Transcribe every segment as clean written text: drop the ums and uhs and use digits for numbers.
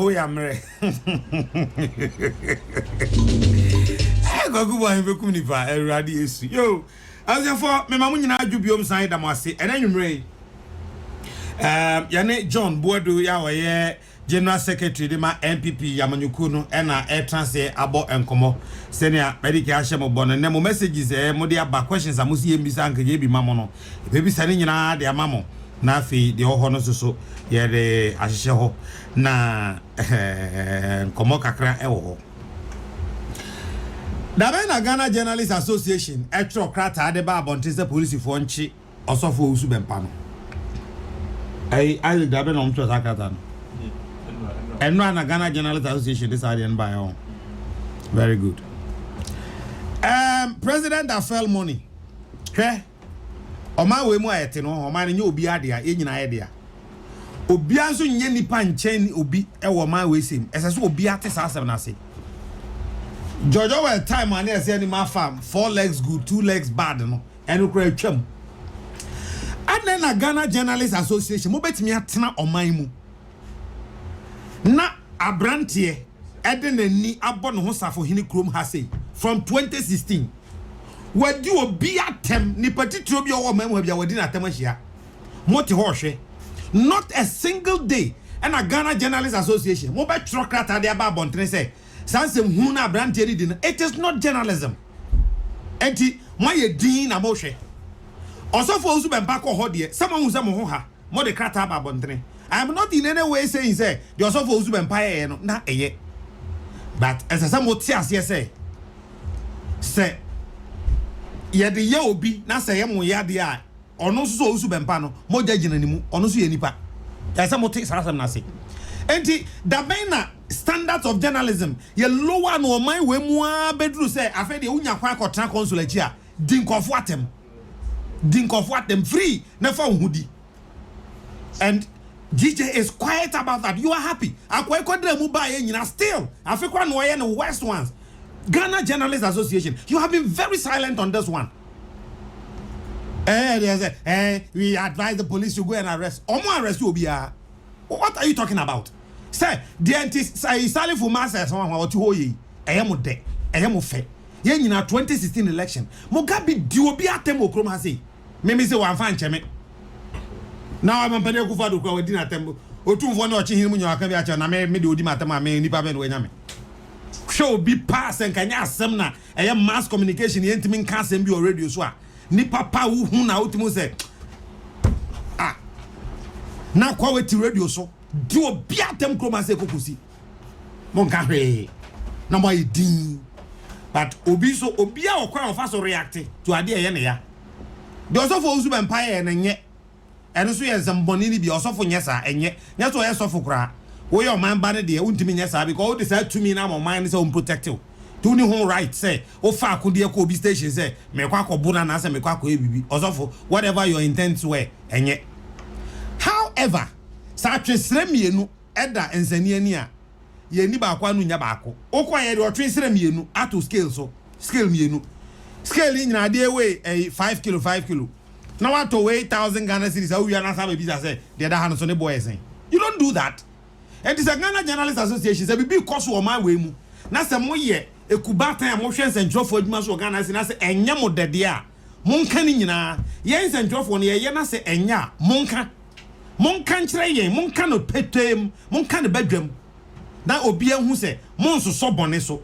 ho ya mre go go wa be kum ni fa Erade Yesu yo asefo me mamu nyina adwubiom san da mo ase enanwumre yane John Boadu ya woye General Secretary de ma MPP Yamanyuku no na transe abo enkomo senia medike ahye mo bono ne mo messages mo de aba questions amusi yembisa ankaje bi mamo no bebi sane nyina de amamo na afi de ho no soso ye de ahye ho na enkomo kakra ewo Dabe na Ghana Journalists Association etrokrata de ba abontense police fo nchi osofo osu bempa no I dabe na mtwa sakata no enwa na Ghana Journalists Association this are by on very good president afel money hwe oma we mu ayete no oma ne obi ade a enyina ayede a obi anso nye nipa nchen obi ewo ma we sim esese obi ate sa asem na se Jojo well time and say any ma farm 4 legs good 2 legs bad no enu kra twam adna na Ghana Journalists Association mo betimi atena oman mu na abrante ede nani abo no ho safo hini krom ha sei from 2016 wadi obi atem ni patitro bi owo mamu bia wadi na atem ahia moti ho hwe not a single day and a Ghana Journalists Association mo be trokrata de aba bontene say sansem hu na abrante ni din it is not journalism enti mo ye din na mo hwe osofo osu be mpa ko ho de sama hu se mo ho ha mo de krata aba bontene I am not in any way saying say the osofo osu be mpa ye no na eye but as some oti ase say ye de ye obi na say ye mo ya de a ono so osu be mpa no mo jagina ni mu ono so ye nipa ya some oti sarasam na say enti da ben na standards of journalism ye lower no man we mu a bedru say afa de unya kwa akotena consul achi a dinkofo atem free na fa hudi and DJ is quiet about that. You are happy. Akwa kodre mu ba ye nyina still afekwa no ye no worst ones. Ghana Journalists Association, you have been very silent on this one. We advise the police to go and arrest. Omo arrest you obia. What are you talking about? Say the say Salifu Masa someone what you hoye. Ehemo de. Ehemo fe. Ye nyina 2016 election. Mugabe di obi atem okrom ha sei. Me say wan fa ncheme. Now I'm pede ku fadu kwa wadi na tembo otumfo na ochi hinu nyaaka bi acha na me de odi matama me nipa be no nyame show bi pass en kanya asem na eye mass communication ye ntimi nka asem bi o radio so a nipa pa wu hu na otimu se na kwa weti radio so di obi atem kroma se kokosi mo nka hwe na mo idin but obi a okwa ofa so react to ade eye ne ya de osofo osu be empire ne nye eno so ye zamboni ni bi osofo nyesa enye nyeso ye sofo kra wo ye man ba ne de untimi nyesa because they say to me na man say on protect you to ni home right say o fa akode ko obi station say me kwa akobuna na say me kwa ebibi osofo whatever your intent were enye however sa twesere mienu eda ensani ani a ye ni ba kwa nu nya ba ko okwa ye de otwesere mienu ato scale so scale mienu scale nyina de we 5 kilo 5 kilo. Now what to 8,000 Ghana cedis? How you are not having business? Say the other hand on the boy saying you don't do that. And it's a Ghana Journalists Association. Say be cost on my way mu. Na say mo ye e kubata emotions and job for Ghana. Say na say enya mo de dia. Monka ni nyina. Ye and job for ye na say enya monka. Monka nkyere ye monka no petem. Monka no bedwam. Na obi hu say monso sobone so.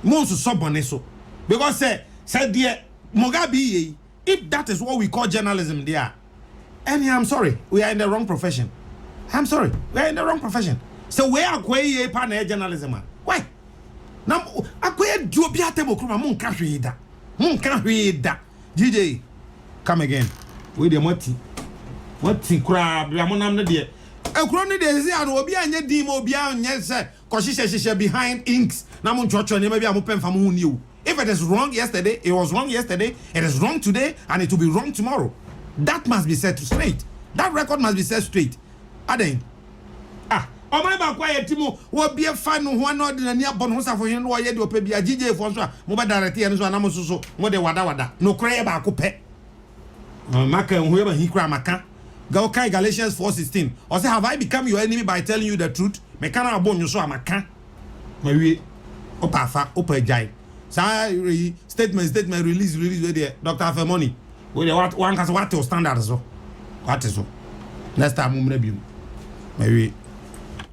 Monso sobone so. Because say the Mugabe ye. If that is what we call journalism there, and I'm sorry, we are in the wrong profession. I'm sorry, we are in the wrong profession. So where are we partner journalism? Why? Now, I do be at the Mun can't read that. Mun can't read that. DJ, come again. With the what crab, Ramonam dear. A crony days, I will be on your demo beyond yes, because she says she's behind inks. Namun Church, and maybe I'm open from who knew. If it is wrong yesterday, it was wrong yesterday, it is wrong today, and it will be wrong tomorrow. That must be set straight. That record must be set straight. Aden. Oh my God, quiet Timo, what be a fan of one ordinary near Bonhosa for him, or yet to pay a GJ for Mobile Director and so on, more than wada. No cray about coupe. Maka and whoever he cry Maka. Go Galatians 4:16. Or say, have I become your enemy by telling you the truth? me kana abon so amaka mawie opa jai statement release with the Dr. Afemoni with the one case what to standard so what is so next time we review mawie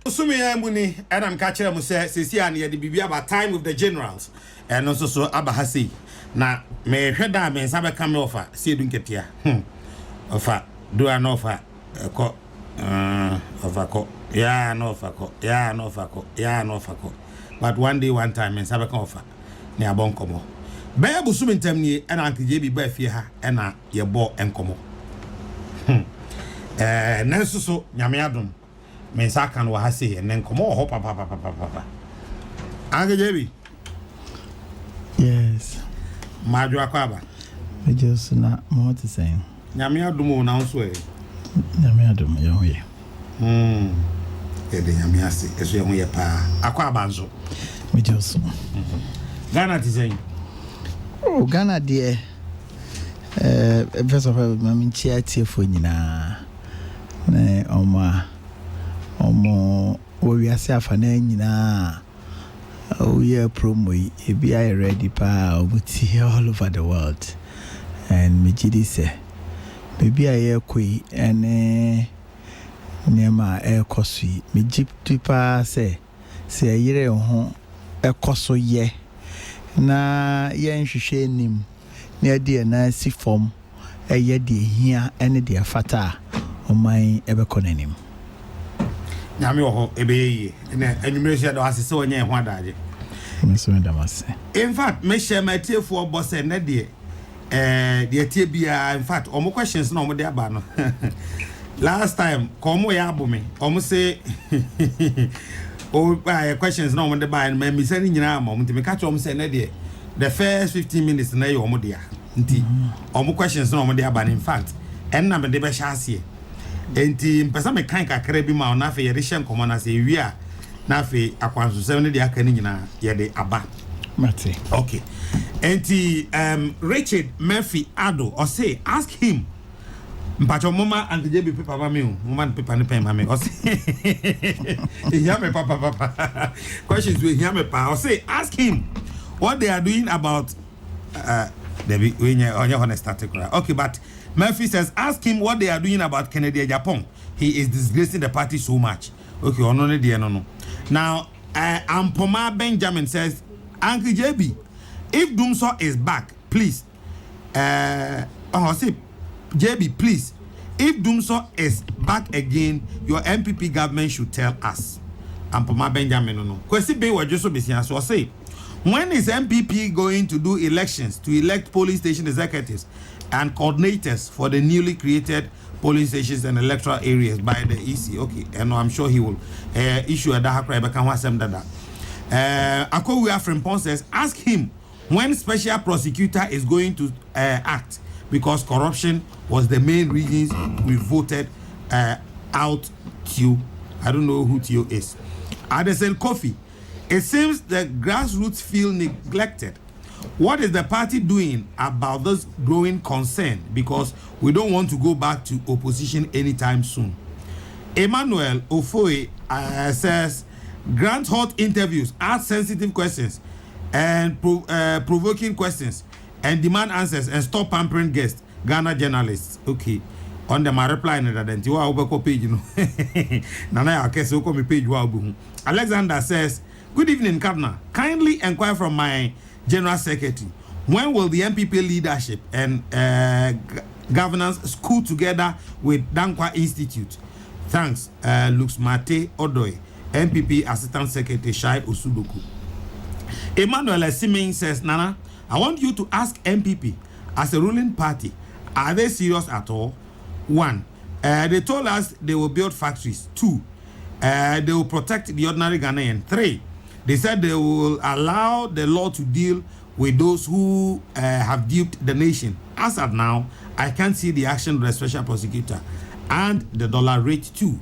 so me amuni and I'm catching am say sesi an ye the bibia about time with the generals and also so abahasi na me hweda me nsa be come offer see edu nketia offer do an offer ko offer ko yeah no offer ko yeah no offer ko yeah no offer ko but one day one time me nsa be come offer ne abon komo be busu mentem ni and Uncle JB ba fie ha na ye bo enkomo nanso so nyame adom me nsa kan wa ha sei en enkomo ho papa Uncle JB. Yes. Maju akwaba. I just na more to say. Nyame adum na nso e. Nyame adum ye ho ye. Ede nyame ase eso ye ho ye pa. Akwaba nso. Me just. Ghana ti say. Oh, Ghana dear. First of all, mami chia tie fo nyina. Na omo we ase afa na nyina. Oh yeah, promo be I ready pa obuti all over the world. And me jidi say baby I koi ene nema ekosui me jipti pa say yire ho ekoso ye na ye nhwehwe nim na de na si form eye de hia ene de afata oman ebekonanim. Nyame ho ebeye na enumere do asese onye ho adaje. In fact, me share my tie for boss and na de tie bia in fact omo questions na omo de aba no. Last time komo ya abome omo say questions na omo de ba me mi say ni nyina am omo ti me catch omo say na de the first 15 minutes na ye omo de a nti omo questions na omo de aba in fact en na me de be sha ase enti mpesa me kan kakra bi ma na fe ye de hye nkomo na say wi a na fe akwanso 7 de aka ni nyina ye de aba Mate. okay enti Richard Murphy Ado or say ask him mpacho mama and JB paper mama me mama paper ne pen mama or say hear me papa questions we hear me pa or say ask him what they are doing about Debbie when you on your static. Okay, but Murphy says ask him what they are doing about Kennedy Japan. He is disgracing the party so much. Okay, no. Now, Ampoma Benjamin says, Uncle JB, if Dumso is back, please. Say, JB, please. If Dumso is back again, your MPP government should tell us. Ampoma Benjamin, no. Kwesi be what just so say. When is MPP going to do elections to elect polling station executives and coordinators for the newly created polling stations and electoral areas by the EC? Okay, and I'm sure he will issue a dahakra bekan wasem dada. Akowi Afrimpon says, ask him when special prosecutor is going to act, because corruption was the main reasons we voted out Tio. I don't know who Tio is. Addison Kofi. It seems the grassroots feel neglected. What is the party doing about this growing concern? Because we don't want to go back to opposition anytime soon. Emmanuel Ofoe says, grant hot interviews, ask sensitive questions and provoking questions, and demand answers, and stop pampering guests, Ghana journalists. Okay. On the my reply na that you are over page, you know. Nana Yaw Kese ko me page wa obu. Alexander says, good evening, Governor. Kindly inquire from my General Secretary, when will the MPP leadership and governance school together with Dankwa Institute? Thanks, Lux Mate Odoy, MPP Assistant Secretary Shai Osudoku. Emmanuel Simming says, Nana, I want you to ask MPP, as a ruling party, are they serious at all? 1, they told us they will build factories. 2, they will protect the ordinary Ghanaian. 3, they said they will allow the law to deal with those who have duped the nation. As of now, I can't see the action of the special prosecutor and the dollar rate too.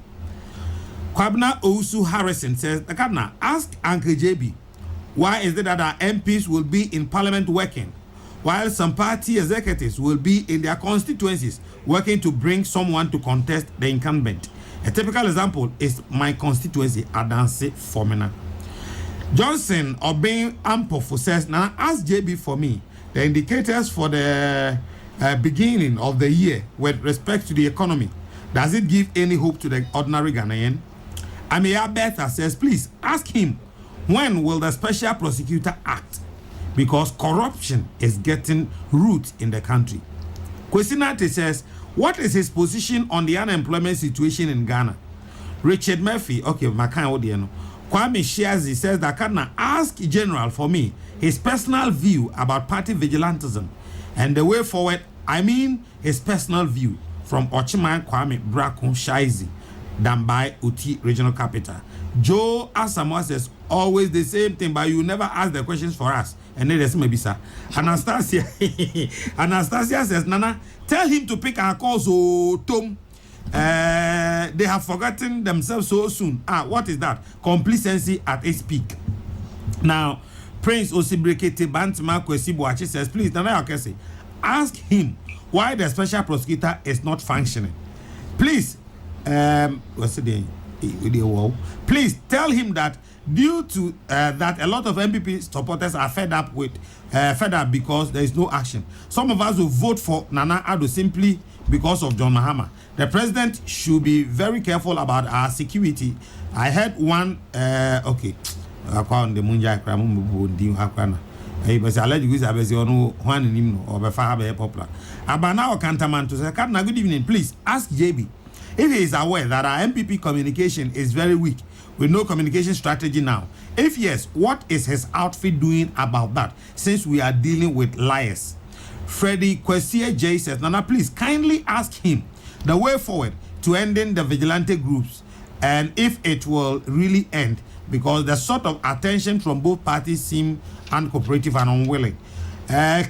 Kwabna Ousu Harrison says, Governor, ask Uncle JB, why is it that our MPs will be in parliament working, while some party executives will be in their constituencies working to bring someone to contest the incumbent? A typical example is my constituency, Adanse Formina. Johnson obeying Ampofo says, now ask JB for me the indicators for the beginning of the year with respect to the economy. Does it give any hope to the ordinary Ghanaian? Amia Betha says, please ask him, when will the special prosecutor act? Because corruption is getting root in the country. Kwesinate says, what is his position on the unemployment situation in Ghana? Richard Murphy, okay, Makan Odiano. Kwame Shiazi says that can ask General for me his personal view about party vigilantism and the way forward. I mean his personal view from Ochiman Kwame Braco Shiazi, Dambai Uti Regional Capital. Joe Asamoah says always the same thing, but you never ask the questions for us. And then there's maybe sir. Anastasia Anastasia says, Nana, tell him to pick our calls. Oh, Tom. They have forgotten themselves so soon. What is that? Complacency at its peak. Now, Prince Osibrekete Bantima Kwesibuachi says, please, Nana Yaw Kese, ask him why the special prosecutor is not functioning. Please, what's the name? Please tell him that due to that a lot of MPP supporters are fed up because there is no action. Some of us will vote for Nana Addo simply because of John Mahama. The president should be very careful about our security. I heard one okay. Akwa the munja kramu di akwana. But I let you guys have one in him or be popular. Abana Okantaman to say, good evening. Please ask JB if he is aware that our MPP communication is very weak with no communication strategy now. If yes, what is his outfit doing about that since we are dealing with liars? Freddie Kwesier J says, Nana, please kindly ask him the way forward to ending the vigilante groups and if it will really end, because the sort of attention from both parties seem uncooperative and unwilling.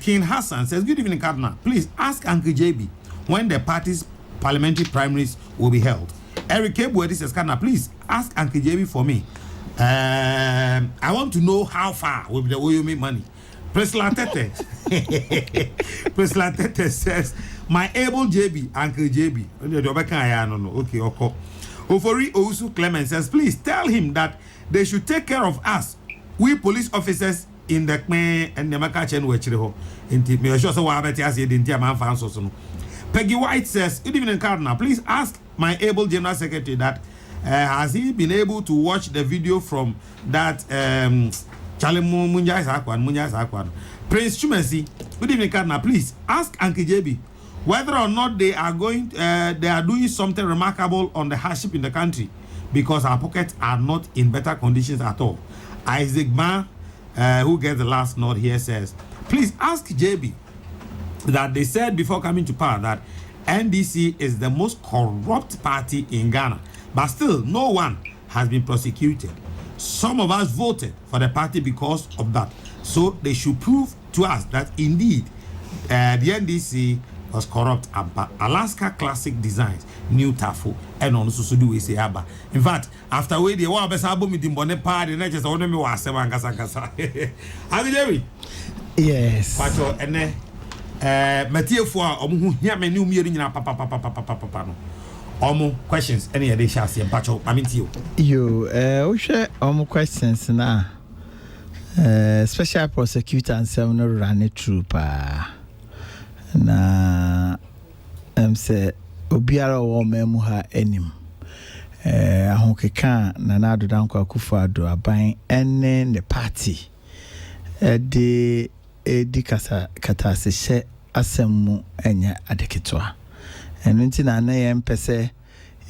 King Hassan says, good evening, Cardinal. Please ask Uncle JB when the party's parliamentary primaries will be held. Eric Kebuedi says, Cardinal, please ask Uncle JB for me. I want to know how far with the Oyomi money. Priscilla Tete. Priscilla Tete says, my able JB, Uncle JB. Okay, okay. Ofori Ousu Clement says, please tell him that they should take care of us, we police officers in the Kme and the Makachen Wechreho. Me sure so I Peggy White says, good evening, Cardinal. Please ask my able General Secretary that has he been able to watch the video from that Prince Chumesi. Good evening, Cardinal. Please ask Uncle JB whether or not they are doing something remarkable on the hardship in the country, because our pockets are not in better conditions at all. Isaac Ma, who gets the last note here, says, please ask JB that they said before coming to power that NDC is the most corrupt party in Ghana, but still no one has been prosecuted. Some of us voted for the party because of that, so they should prove to us that indeed the NDC was corrupt. Alaska Classic Designs, New Tafo, and on Susudu we say Abba. In fact, after we the one best album with Bone party, and just only me was seven Gassangasa. Have you, yes. Pacho, and Matthew for here, my new meeting in papa. Questions, any addition, Pacho, I mean to you. You, share questions now. Special prosecutor and seminal run it through na say obiara wo memu ha enim ahokeka na nado danko akufado aban ene the party de kata se hye asemu enya adeketoa eno nti na ye mpese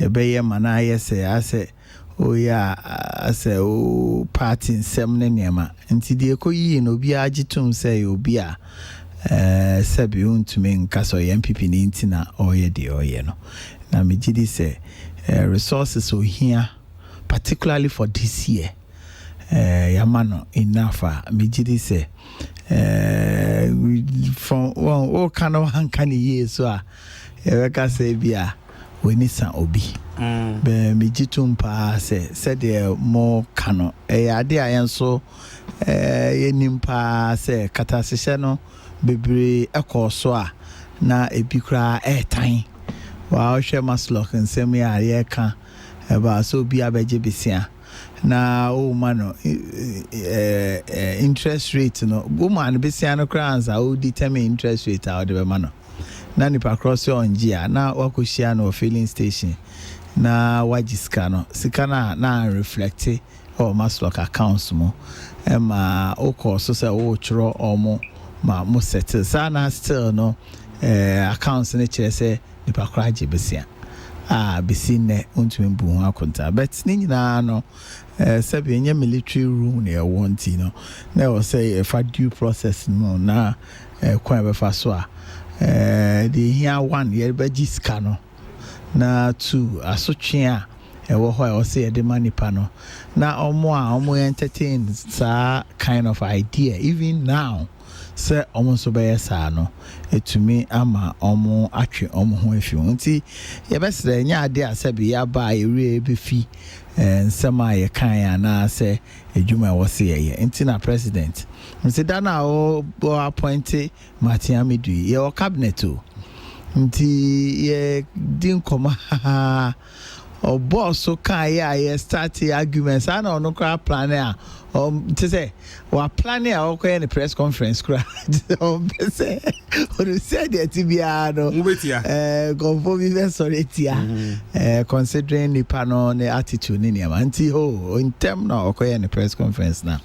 ye beye mana ayese ase oya ase o party nsem ne niema nti de ekoyi no obi agitum say obi a sabi untumi nkaso MPP ni ntina oye de oye no na megidi say resources o here particularly for this year yamano enough megidi say from all kind of hankani years so e say bia we need some obi be megitum pa say said more kano ade ayenso yenimpa say katasese no bebre ekoso a na ebikra airtime wa hwe maslok nsem ya ka eba so bi abeje besia na o mano interest rate no woman besia no crowns a determine interest rate a de be mano na nipa cross on gia na wakohia no filling station na wajiska no sika na reflect or maslock accounts mo ema oko so say o chro omo ma mo settle sana still no accounts ne kire say nipa kraje besia besine untumi bu ho akonta but ni nyina no sabi enye military rule na want no na o say if due process no na kwan be fa so the here one ye be giska no na two asotwe a ewo ho e o say the money pa no na omo entertain sa kind of idea even now say omo so be sa no etumi ama omo atwe omo ho afi nti ye be sere nya ade asabi ya ba ere be fi nsema ye kan ya na say edwuma wo se ye nti na president nti da na o appoint Martin Amidu ye o cabinet o nti ye din koma o boss so kan ye start arguments ana ono kra plan a to say we planning our the press conference cry say or said the tibia no go be sorry tia considering the panel the attitude ni am anti in term na okoye the press conference na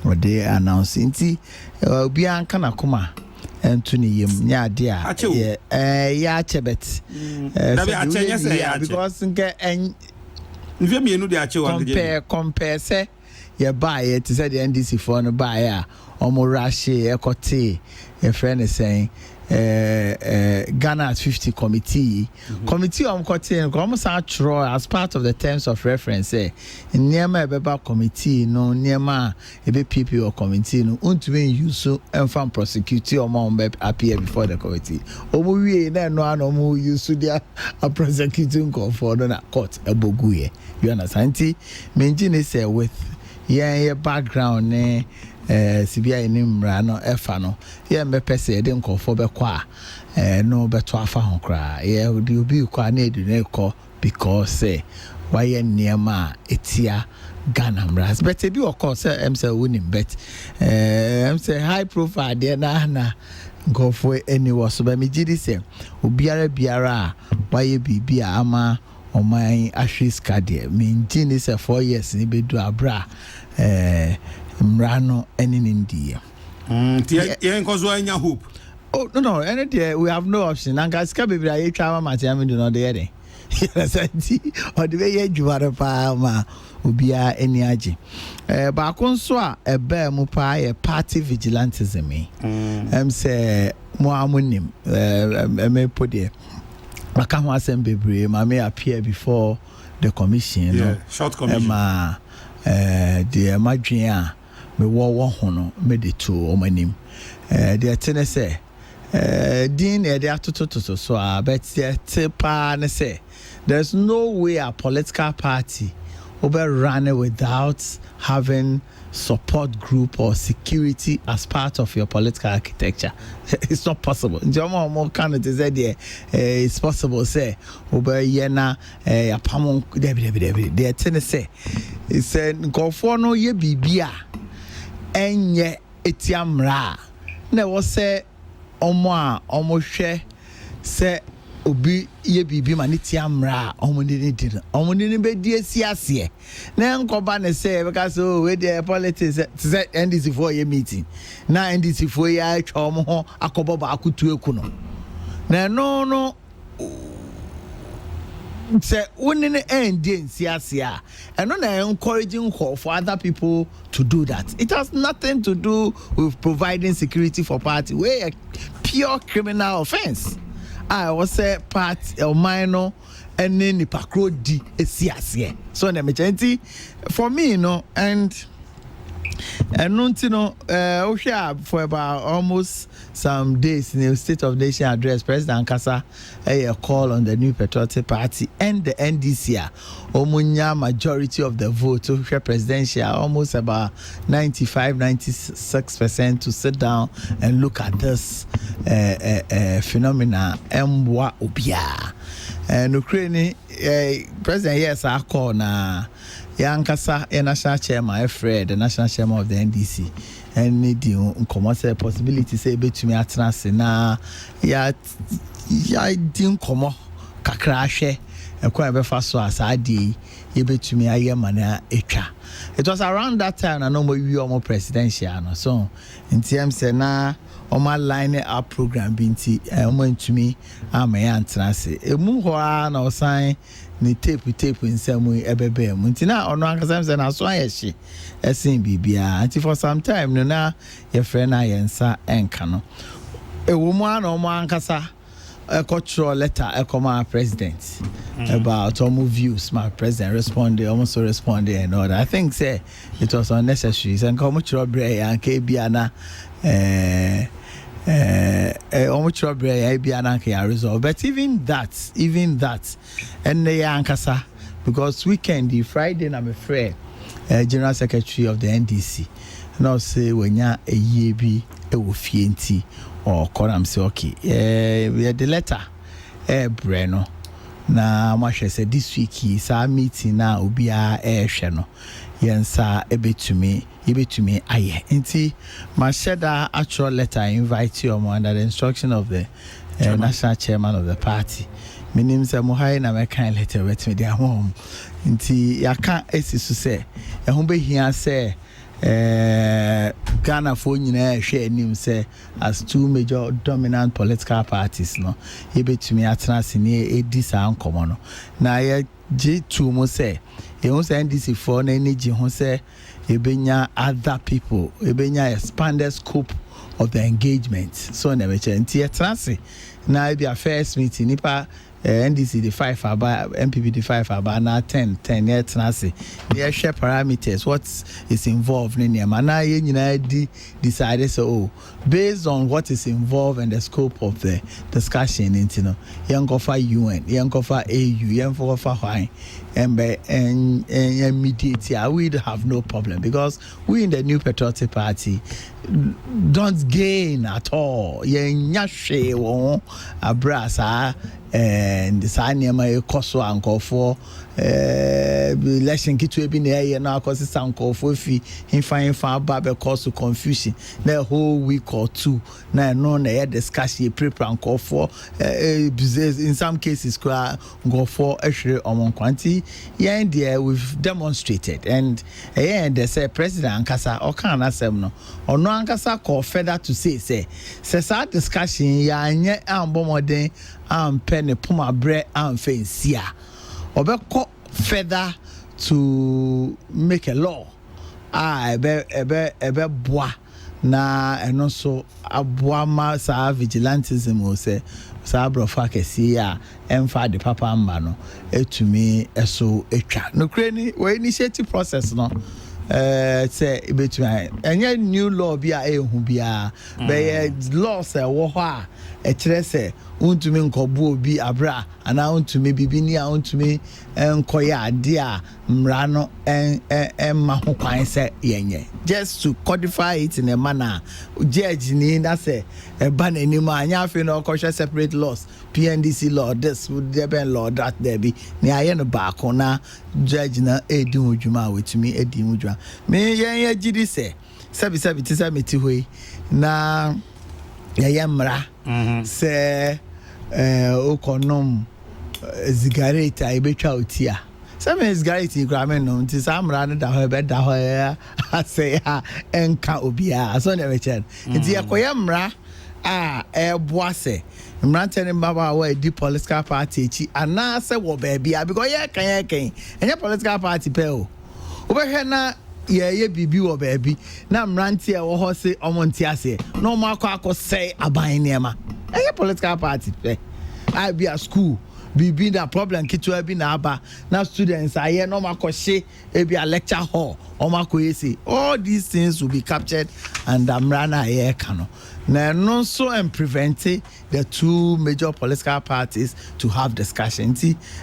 or they announce nti obi anka na kuma Anthony yem nya de a ya chebet because nke en nve mienu de ache wa compare say ye buy it said the NDC for no buy a omo rashi ekote your friend is saying Ghana at 50 committee on kote almost outro as part of the terms of reference niema ebeba committee no niema ebe PPO committee no untumi use and prosecute omo appear before the committee omo wie na no an omo use dia prosecuting for na court eboguye you understand menjini say with your background CBI nimra no efa no ye mbepese de nkofo bekwa no beto afa ho kra ye de obi kwa na edu na ekọ because why niema etia Ghana mras but e bi okọ say say wonim bet say high profile de na nkofo eni wo so ba me gidi say biara why bibia ama oman ahwiska de me ngini say 4 years ni bedu abra Mrano any in India. Hope. Oh no, any day we have no option. And guys, can be I travel my time do not there. Or the way you are a palma ubia any aji. But conswa a bear mupa a party vigilantism. Say Moamunim, may put there. I can't assembly, I may appear before the commission. Yeah, short commission. The Madria. Me wo hono me de to omanim de tene say din e de atototo so but the pa ne say there's no way a political party will run without having support group or security as part of your political architecture. It's not possible. Njomo mo candidates there it's possible say obe yena apamon de tene say it's go for no ye bibia enye etiamra na wo se omo hwe se obi ye bibi ma ne tiamra omo ni be die siase na nkoba ne se because we dey politics say NDC for ye meeting na NDC for ye atwa omo ho akobo ba akutu eku no na no say winning end siasia and not encouraging for other people to do that. It has nothing to do with providing security for party. We a pure criminal offense. I was say part or minor and then the pakro di siasia. So na for me and for about almost some days in the State of Nation address, President Kasa a call on the new Patriotic Party and the NDC. Omunya majority of the vote to presidential, almost about 95-96% to sit down and look at this phenomena. Mwa ubia. Ukraine President yes I call na Yankasa national chairman Fred the national chairman of the NDC and need you say possibility say betumi atena se na ya din komo kakra hwe ekwa be fa so asade ye betumi aye mana etwa. It was around that time na no mo wi omo presidential no so ntiem se na Oma line up program binti omo ntumi amaya antrase emu ho a na osan ni tape nsemu ebebe mu ntina ono ankasa se na so ayehye esin bibia anti for some time no na ye friend na yensa enka no ewo mu ana omo ankasa cultural letter ekoma president about omo views my president responded almost responded and all that. I think say it was unnecessary and come bre and kbia na almost resolve. But even that and the ankasa because weekend the Friday I'm afraid General Secretary of the NDC now say when ya a year be a wofienti or koram say okay we had the letter Breno na mashe say this week is our meeting now ubia sheno yensa ebetumi aye nti ma sheda actual letter invite you under the instruction of the national chairman of the party minim say mo hai na me kan letter wet me dia home nti yaka esisu say ehun be hia say Ghana for nyina hwe anim say as two major dominant political parties no ebetumi atena se ne edi sa nkomo no na ye G2 mo say ehun say NDC for na energy ho say ebenya other people ebenya expanded scope of the engagement so na me nti atena se na be a first meeting nipa NDC the 5 about MPP the 5 about na 10 yet nasi they share parameters what is involved in here na ye nyina decided so based on what is involved and the scope of the discussion you know young of UN young of AU young of why and mediate we have no problem because we in the New Patriotic Party don't gain at all ye nyahwe won abrasa and the sanyama ekoso ankofo election kitu bi na ye na akosi sankofo fi himfa ba be cause confusion na whole week or two na no na discussion prepare ankofo in some cases ngofo ehwere omonkwanti yen there we've demonstrated and they say president ankasa okan asem no ono ankasa call further to say sa discussion ya anye ambomoden penny puma bre and fancy obeko further to make a law ebe boa na eno so aboa ma sa vigilantism o say sa brofa kesi a emfa de papa mba no etumi eso etwa no kreni we initiative process no say between enye new law bi a ehu bia be law say wo ho a kire say untumi nkobu obi abra ana untumi bibini a untumi enkoya ade a mra no ma ho kwan say yenye just to codify it in a manner judge ni na say eba na ni ma anya afi no culture separate laws PNDC law this would there be law that there be ni aye no back na judge na edi odwuma wetumi edi odwuma me yen gidi say sabi tisa meti hoi na yamra se okonom zigareta ibetwa otia some zigareta ikramen no nti samra no da ho be da ho ya ase ha enka obia so na wechen nti yakoyamra eboase mrantene baba wa di political party echi ana se wo ba bia because ye kan enye political party pe o obehwe na ye bibi wo baabi na mrantie wo ho se omonti ase no mo akọ say aban niema eye political party pe I be a school bibi na problem kitu bi na aba na students aye no mo akọ e be a lecture hall o mo akọ yesi all these things will be captured and amrana aye kano na no so and prevent the two major political parties to have discussion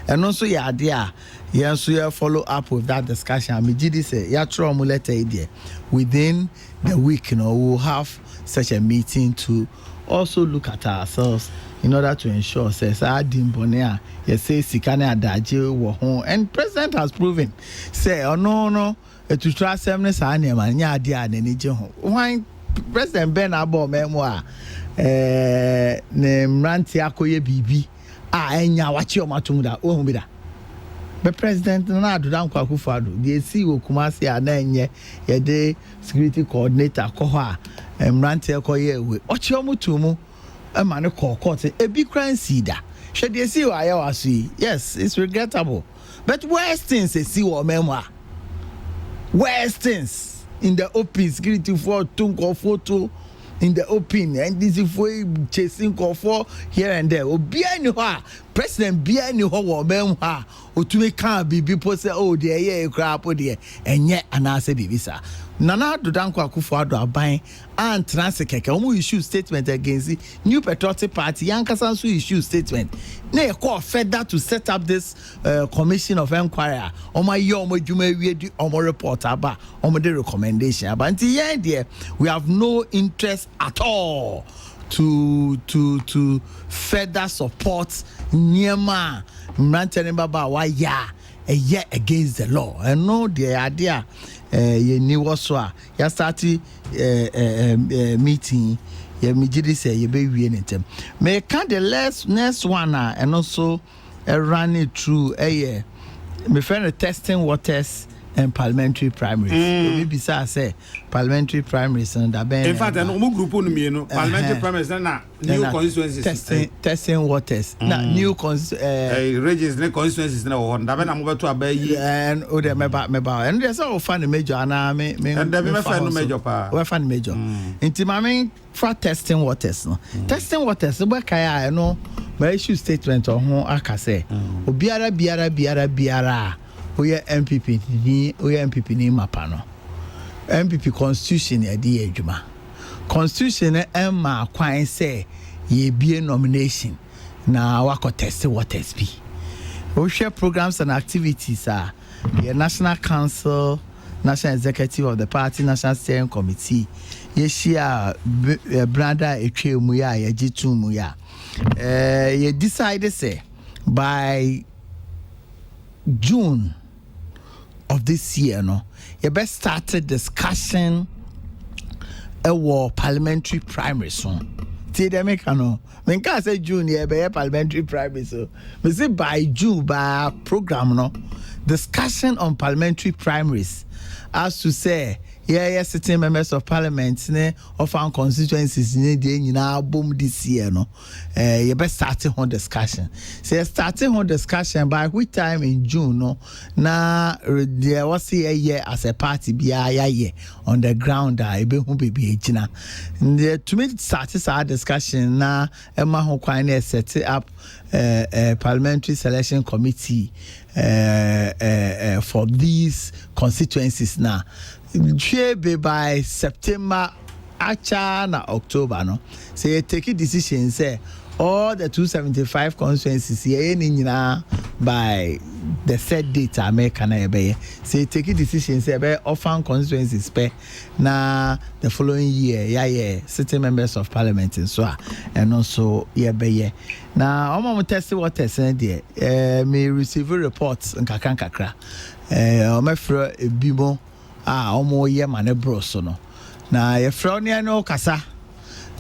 and also ya there yes we follow up with that discussion amejidi say ya tro mu letter there within the week we'll have such a meeting to also look at ourselves in order to ensure says Dimbonea, you say Sikane Adaje wo home, and President has proven say oh no to trust semnes and ya dia and any why President Ben Abo memoir ne Mranti Akoye Bibi enya wachi o matumuda o hu bi da be president na adodan kwakufado the see wo Kumasi ana enye ye de security coordinator ko ho a Mranti Akoye we ochi omutumu e ma ne court e bi kran sida hwe de see wa ya waso yes it's regrettable but worst things see wo memoir worst things in the open security for tunko photo in the open and this if we chasing for here and there obia ni ho president bia ni ho wo ben ho otumi kan bibi po say oh there ye crap there enye anase bibi sa Nana Dodanko Akufo-Addo aban and transekeke omo issue statement against new patriotic party Yankasa so issue statement na e call further to set up this commission of inquiry omo ye omo djuma wie di omo report aba omo de recommendation aba nti yen there we have no interest at all to further support Nyema Mrantene Baba wa ya a year against the law and no the idea ye ni waswa ya start meeting ye mijidi say ye be wie nentem me can the next one and also run it through me friend testing waters and parliamentary primaries maybe say parliamentary primaries and that in fact no group on me no parliamentary primaries na new constituencies testing waters na new regions na constituencies na ho that na mo beto abayi and o de meba and there's all fan major na me and dem me fan major pa we fan major inti mame for testing waters no testing waters we kai no my issue statement ho aka say obiara biara oye MPP ni mapa no MPP constitution e dey adwuma constitution e ma kwan say ye bie nomination na wako test waters bi we share programs and activities the national council national executive of the party national steering committee ye share brother etwemu ya ye gitumu ya ye decide say by June of this year no you best started discussion parliamentary primaries so see them no when can say June you be parliamentary primaries so me say by June by program no discussion on parliamentary primaries as to say sitting members of parliament of our constituencies boom this year no you best starting on discussion so starting on discussion by which time in June no na there was a year as a party be on the ground to me start our discussion na Emma ho kwan set up a parliamentary selection committee for these constituencies now by September acha na October no say take a decision say all the 275 constituencies here by the set date America na ebe say take a decision say be orphan constituencies pe na the following year sitting members of parliament and so and also be now I'm test what test there me receive reports nkakra me fro ebimo omo ye mane bros no na ye froni no kasa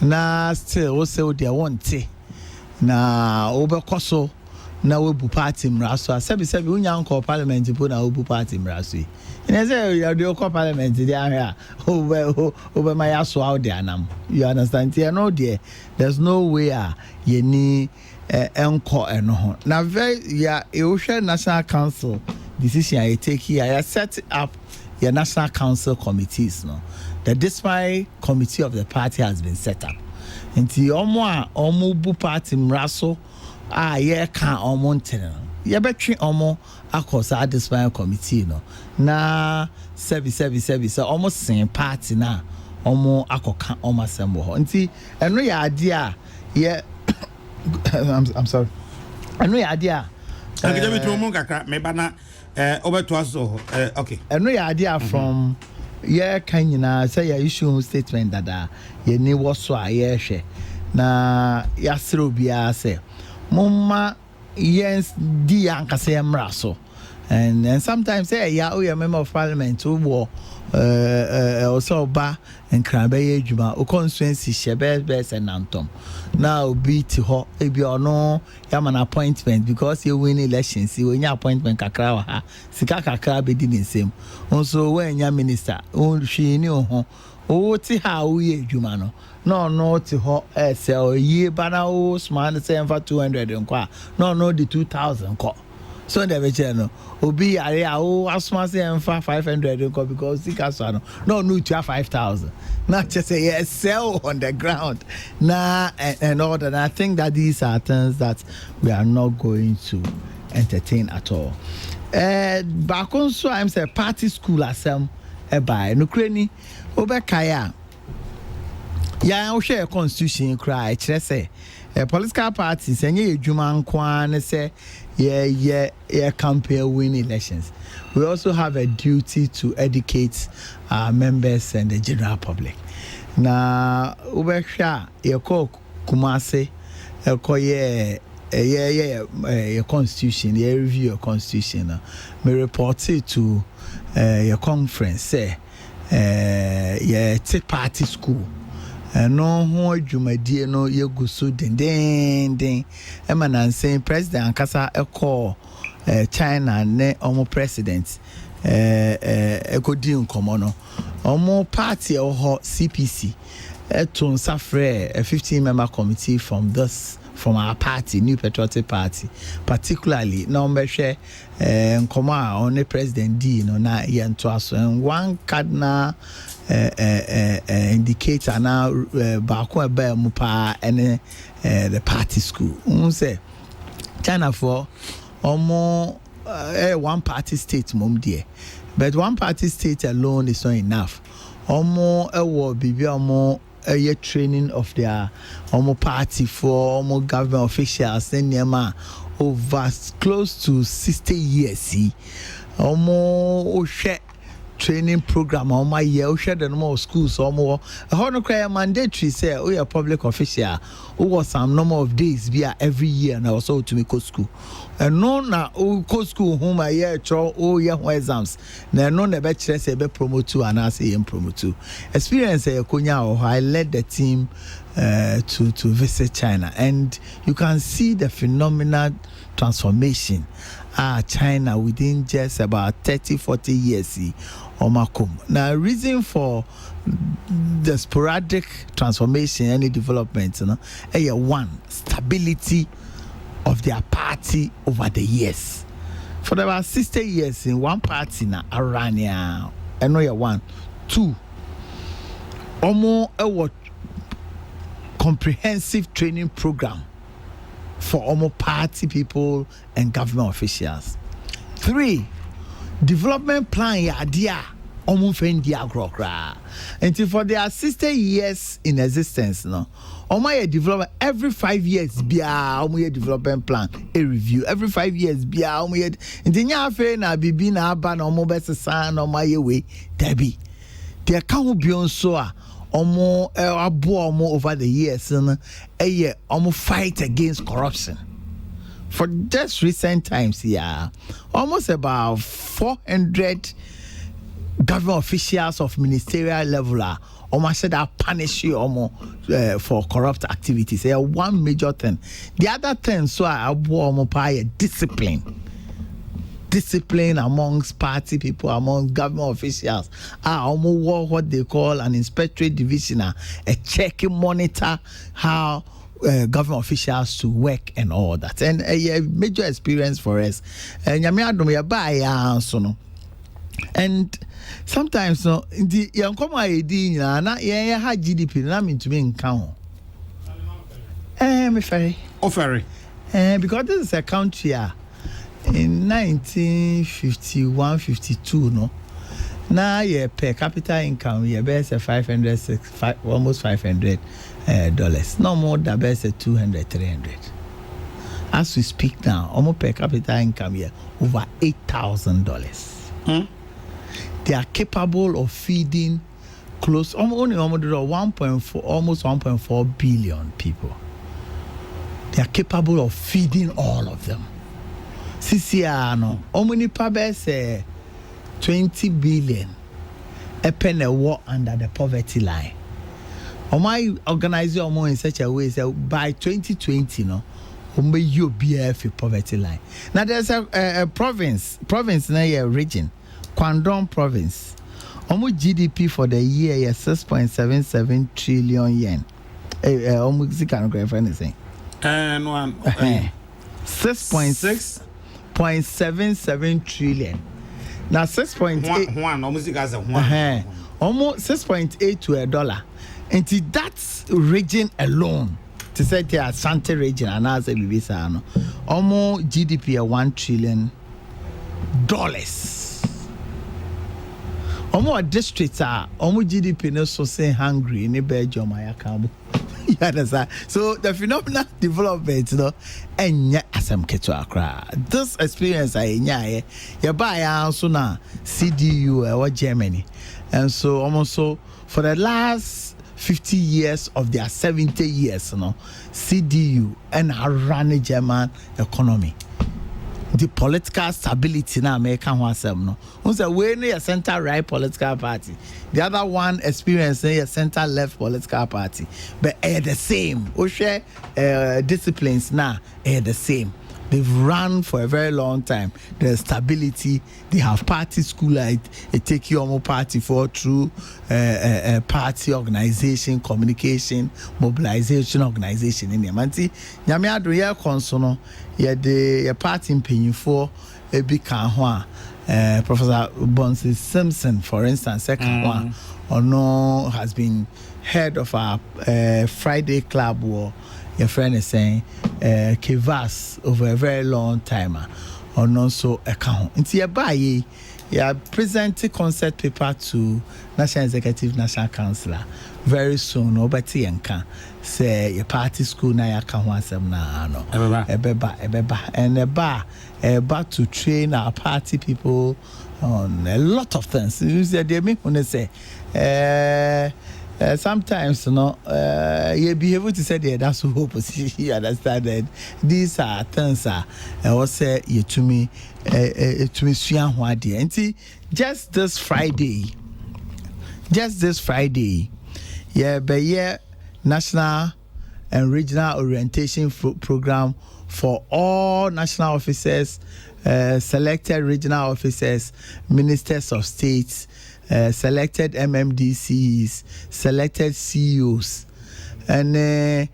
na still wo say wo dey want na obekoso na we bu party mraso asebi unya nko parliament bu na obu party mraso ina say you dey call parliament dey ahia obe my aso out there anam you understand here no there there's no way ye ni enko eno na very e national council decision I take here I set up your national council committees no the disciplinary committee of the party has been set up nti omo bu party mraso ye kan omo ntene ye betwe omo akosa disciplinary committee no na service omo sen party na omo akoka omo assemble ho nti eno ya ade a ye I'm sorry eno ya ade a akije bitu omo kakra me bana obeto aso okay eno ya ade from ye kan nyina say ya issue statement dada ye ni wo so a ye hwe na yasro bia say mumma yes di ankasa yamra so and sometimes say ya we member of parliament who war also ba and krabe adwuma o constituency shebe be say nantom now beat ho ebi ono yaman appointment because you win elections you win appointment kakra wa ha sika kakra be di nsem onso when ya minister on hwi ni ho o ti ha wo ye adwuma no ti ho sell ye bana o smart say for 200 nkwa no the 2000 ko so the channel obi area o asma say for 500 nkwa because sika so no to 5000 not just say yes sell on the ground na and all that. I think that these are things that we are not going to entertain at all. Back on so I'm say party school asem by no kreni obekaya ya share constitution cry say political parties enye edwuma nkwa ne say yeah campaign win elections. We also have a duty to educate our members and the general public. Na ubesha yeko kumase yeko your constitution, you review your constitution. Me report it to your conference say take party school. No ho dwumadie no yeguso den emanan say president ankasa call China ne omo president ekodi nkomo no omo party ho CPC to nsafre a 15-member committee from our party, New Patriotic Party, particularly number share nkoma on the president D no na yento aso and one cardinal indicator now baako ebe mu pa ene the party school say China for omo one party state mom there, but one party state alone is not enough. Omo ewo bibi omo a training of their party for government officials and nema over close to 60 years. See, training program year share the number of schools mandatory say a public official who was some number of days via every year and also to make school and no na go school whom a year exams na no na be chere say be promote to and as promote to experience I led the team to visit China, and you can see the phenomenal transformation China within just about 30-40 years. Now, reason for the sporadic transformation and development, one, stability of their party over the years. For about 60 years in one party na Arania, one, two, a comprehensive training program for party people and government officials. 3, development plan idea until for their 60 years in existence development every 5 years development plan a review every 5 years na bibi na aba na way debi there can be on so over the years fight against corruption. For just recent times, almost about 400 government officials of ministerial level almost said that punish you for corrupt activities. One major thing. The other thing, discipline amongst party people, among government officials, what they call an inspectorate division, a check and monitor how government officials to work and all that, and a major experience for us. And sometimes the young come idea na GDP na mean to be in count. Me ferry. Oh ferry. Because this is a country in 1951-52 no. Now per capita income best almost $500 no more than best $200-300. As we speak now, almost per capita income over $8,000. They are capable of feeding close only 1.4 almost 1.4 billion people. They are capable of feeding all of them. CCR no omni pabes 20 billion a penny war under the poverty line. My organization in such a way that by 2020 no you be a poverty line. Now there's a province na a region, Kwandong province. Almost GDP for the year is 6.77 trillion yen. Almost can go for anything. And 6.77 trillion. Now 6.8 one almost as a one. Almost 6.8 to $1. And that region alone, to say the Asante region and as a Visa, almost GDP of $1 trillion. Almost districts are almost GDP no so say hungry in Belgium Ayakabo. You understand? So the phenomenal development, and yet asam keto akra. This experience I you buy also na CDU or Germany, and so almost so for the last 50 years of their 70 years, CDU and run German economy. The political stability na American wasem no. Who's a way near center right political party. The other one experiencing a center left political party. But the same. We share disciplines now the same. They've run for a very long time. There's stability. They have party school. It take you on party for through party organization, communication, mobilization organization in the manti. Nyame ado ye konsono ye the party in for a big canwa. Professor Bonsi Simpson, for instance, second one, or no, has been head of our Friday club war. Your friend is saying Kivas over a very long time or not so account. Into your buy you present a concept paper to National Executive National Councillor very soon. Nobody can say your party school na ya can want some na no ebeba and a bar to train our party people on a lot of things. You say they make when they say sometimes you be able to say that's hope you understand that these are things I say you to me just this Friday national and regional orientation program for all national officers, selected regional officers, ministers of states, selected MMDCs, selected CEOs, and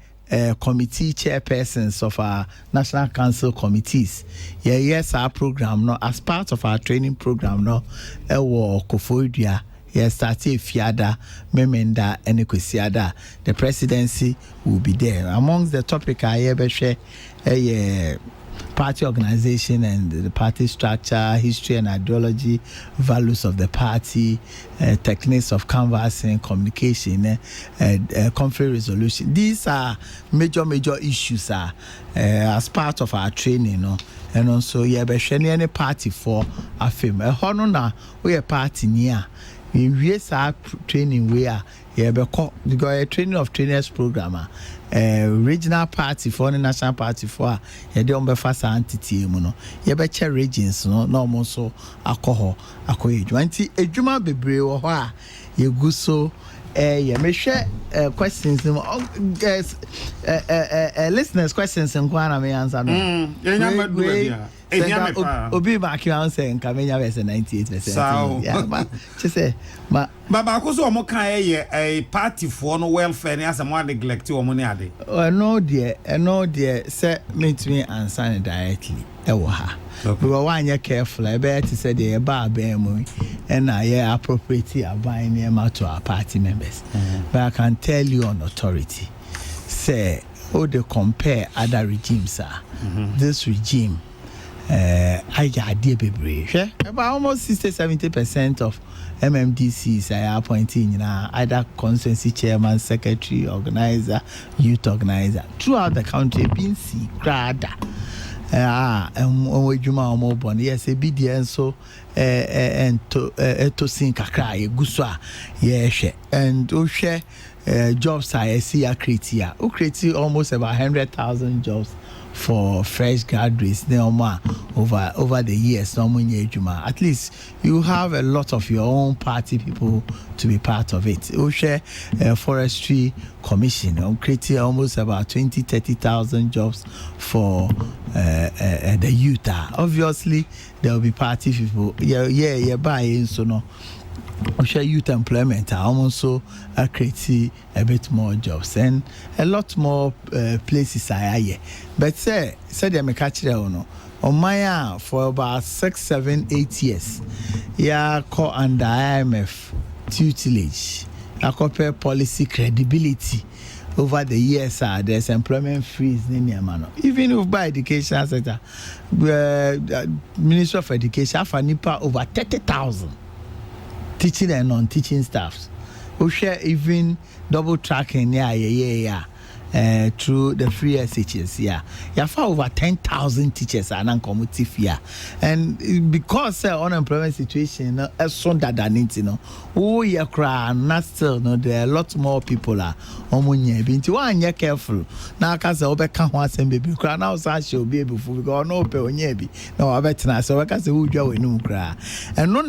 committee chairpersons of our national council committees. Yes, our program as part of our training program Koforidua. Yes, started Fiada, Memenda, and Equisiada. The presidency will be there. Amongst the topic I ever share party organization and the party structure, history and ideology, values of the party, techniques of canvassing, communication, conflict resolution. These are major issues as part of our training, and also any party for a film. We are party near. We are training where because a training of trainers program, regional party for the national party for you don't be fast entity you be regions no so alcohol a juma bebre or you go so me share questions listeners questions and me answer Obi back you answer and Kamenya verse 98%. Yeah, but just say, but because omo kan a party for no welfare and as someone neglect or money ade. No dear, say meet me answer directly. Ewa. We were one year careful. I bet to say the bar bear and I appropriate buying near to our party members. But I can tell you on authority, say, they compare other regimes this regime. I idea be about almost 60-70% of MMDCs are appointing either constituency chairman, secretary, organizer, youth organizer throughout the country being grada. Juma Mobon, yes, a BDN so and to sing kakra, guswa, yes, and share jobs I see a create here. Who create almost about 100,000 jobs for fresh graduates over the years. At least you have a lot of your own party people to be part of it. We share forestry commission creating almost about 20,000-30,000 jobs for the youth. Obviously there will be party people buying so no share youth employment also create a bit more jobs and a lot more places but said they catch on my for about 6, 7, 8 years call under IMF tutelage compare policy credibility over the years there's employment freeze in the even if by education sector Ministry of Education for NIPA over 30,000 teaching and non-teaching staffs. We share even double tracking through the free SHS you have over 10,000 teachers are non-commutive here, and because unemployment situation is so that not still there are a lot more people are one careful now because baby now show be before because no no bet so and no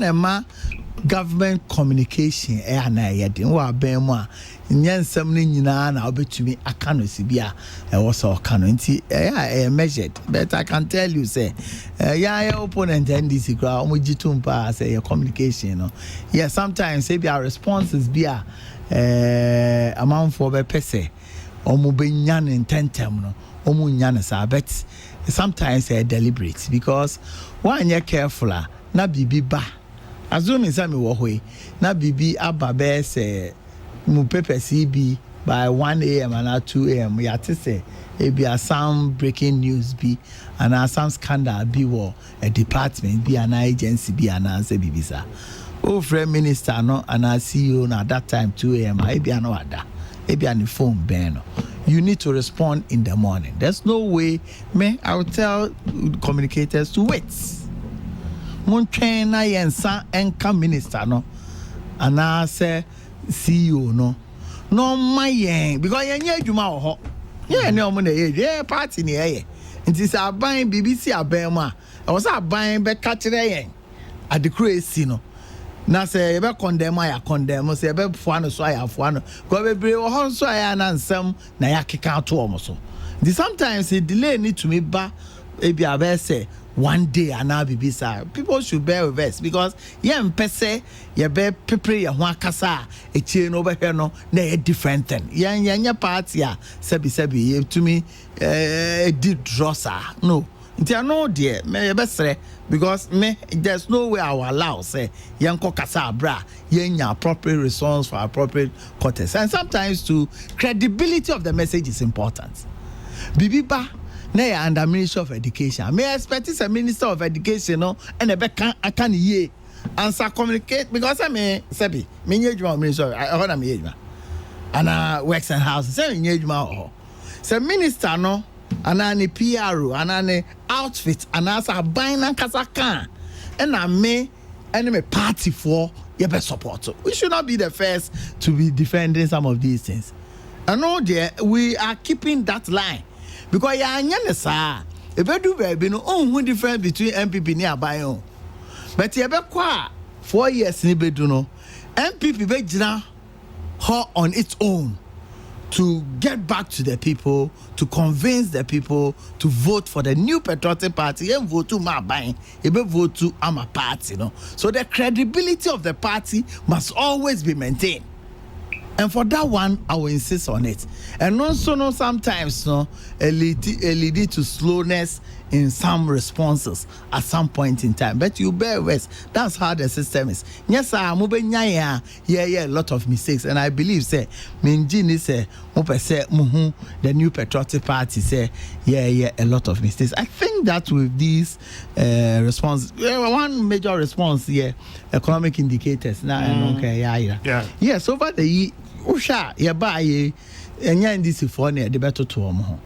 government communication na yedin wa ben mu a nyansam ni nyina na obetumi aka no sibia was aka no nti measured, but I can tell you say your opponent NDC gra omojitum pa say your communication no sometimes say your responses be amount for be pese omo benya ne tentem no omo nya ne sa, but sometimes deliberate because one you careful na bibi ba assuming some way na bibi ababe say mu paper CB by 1 a.m. and 2 a.m. we have to say it be some breaking news be and some scandal be war a department be an agency be an answer bibi sa friend minister no and CEO na at that time 2 a.m. I be no ada e be on the phone ben. You need to respond in the morning. There's no way I will tell communicators to wait. Montana yensa enka minister no and I say CEO no my because yenye adwuma wo ho ne omo na party ne nti say aban BBC aban ma e was aban be ka kire yen adecracy no na say be condemn say be fo no so aya fo no go be bre wo ho so aya na nsem na ya keka to omo so the sometimes the delay need to me ba e bia be say one day and now be sir people should bear with us because mpese ye be prepare ye ho akasa e chie no over here no na a different thing nya party a sebi to me did drosser no ntia no dear me be sere because there's no way I will allow say yanko kasa bra nya appropriate response for appropriate context, and sometimes too credibility of the message is important. Bibiba na under Ministry of Education. May I expect a Minister of Education and a back I can ye answer communicate because I may say me Minister I me and works and houses say say minister no and any PRO and any outfit and as a buying and kasaka and I may enemy party for your best support. So we should not be the first to be defending some of these things. And no dear we are keeping that line. Because ya nyane sa e be do baby no who difference between MPP ni abayon but ye be kwa 4 years ni be do no MPP be gina her on its own to get back to the people, to convince the people to vote for the new patriotic party and vote to my buying e be vote to ama party no. So the credibility of the party must always be maintained. And for that one, I will insist on it. And also, sometimes it lead to slowness in some responses at some point in time. But you bear with. That's how the system is. Yes, sir. A lot of mistakes, and I believe say Minjini say the new patriotic party say a lot of mistakes. I think that with these response, one major response here, economic indicators now. Yes, over the Usha, ye buy enya ndisi for ne de beto to omo ho.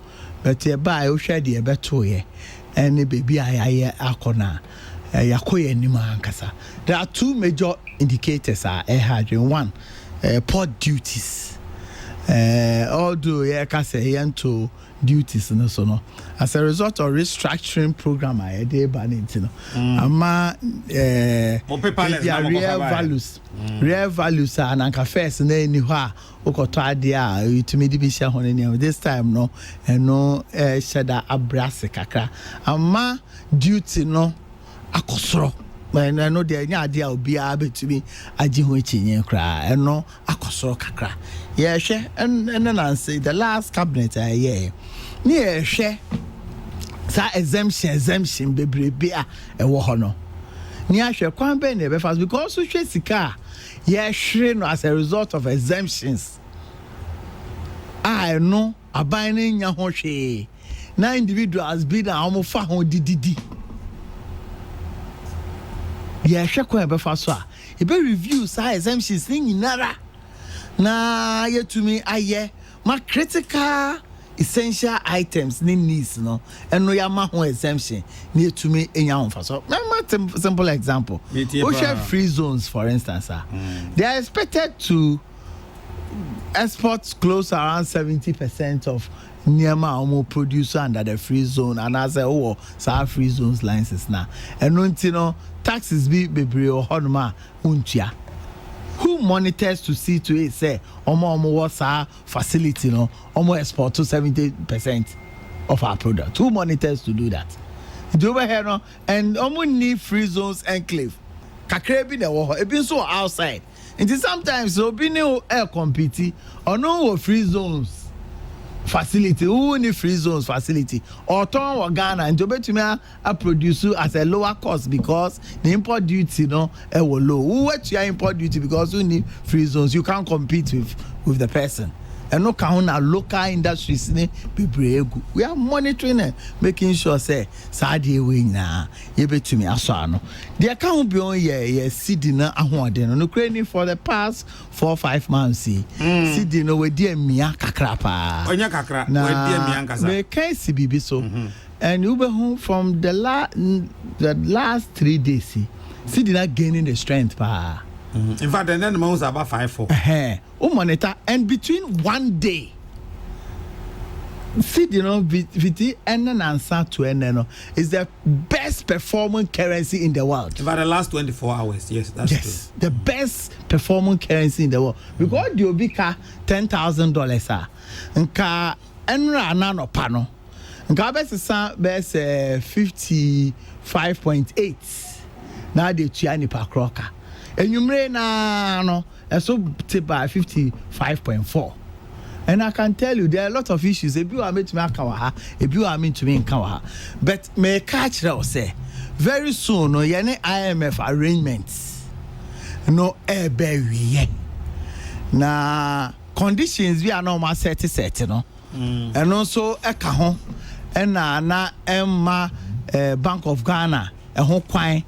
But ye buy usha de beto ye. any baby I akona yakoye nima ankasa. There are two major indicators one port duties. Although to duties no as a result of restructuring program I dey banning ama real values and anka first na any ho okoto ade a utumi di bi hia ho ne this time no sheda abrase kakra ama duty no akosoro I know the ade a obi a betumi agi ho echinye kra eno akosoro kakra yeah hwe and say the last cabinet yeah near hwe sa exemption bebrebe a ewo ho no near hwe kwan be na be fast because we hwe sika yeah hwe no as a result of exemptions I know aban nya ho hwe na individuals be na omo fa ho dididi yeah hwe kwan be fast so a e be review sa exemptions ni nyinara na yetumi aye ma critical essential items ni needs no eno ya ma ho exemption ni yetumi enya ho fa so simple example ocean free zones for instance they are expected to export close around 70% of Niama omo producer under the free zone and as a sa free zones licenses na eno ntino taxes be bebre o honoma untia. Who monitors to see to it say omo what's our facility no omo export to 70% of our product? Who monitors to do that? Do over here no and omo need free zones enclave kakra bi na wo ho e bi so outside and sometimes so bi no air compete or no free zones facility who need free zones facility or turn or Ghana and to betumi a produce as a lower cost because the import duty no will low. Who what your import duty because you need free zones, you can't compete with the person. And no count our local industries we are monitoring and making sure say Saudi wing na ye betumi asano. The account be on ye CD na ahode no crane for the past 4-5 months CD no we dear mia kakra pa. Onya kakra we dear mia nkasa. We can see bibi so. And you be home from the last 3 days CD na gaining the strength pa. In fact, then the months about 5-4. Monitor and between 1 day, see VT and answer to NNO is the best performing currency in the world. In fact, the last 24 hours, yes, that's true. The best performing currency in the world because the obika $10,000 nka enra nano pano nka best 55.8 now they chiani pa kroka. And you may no, so tip by 55.4. And I can tell you there are a lot of issues. If you are meant to make kawaha, if you are meant to make kawaha, but may catch that say very soon. No, yene IMF arrangements. No air berry. Na conditions we are normal set no. And also ekahon and na Emma Bank of Ghana and home kwine.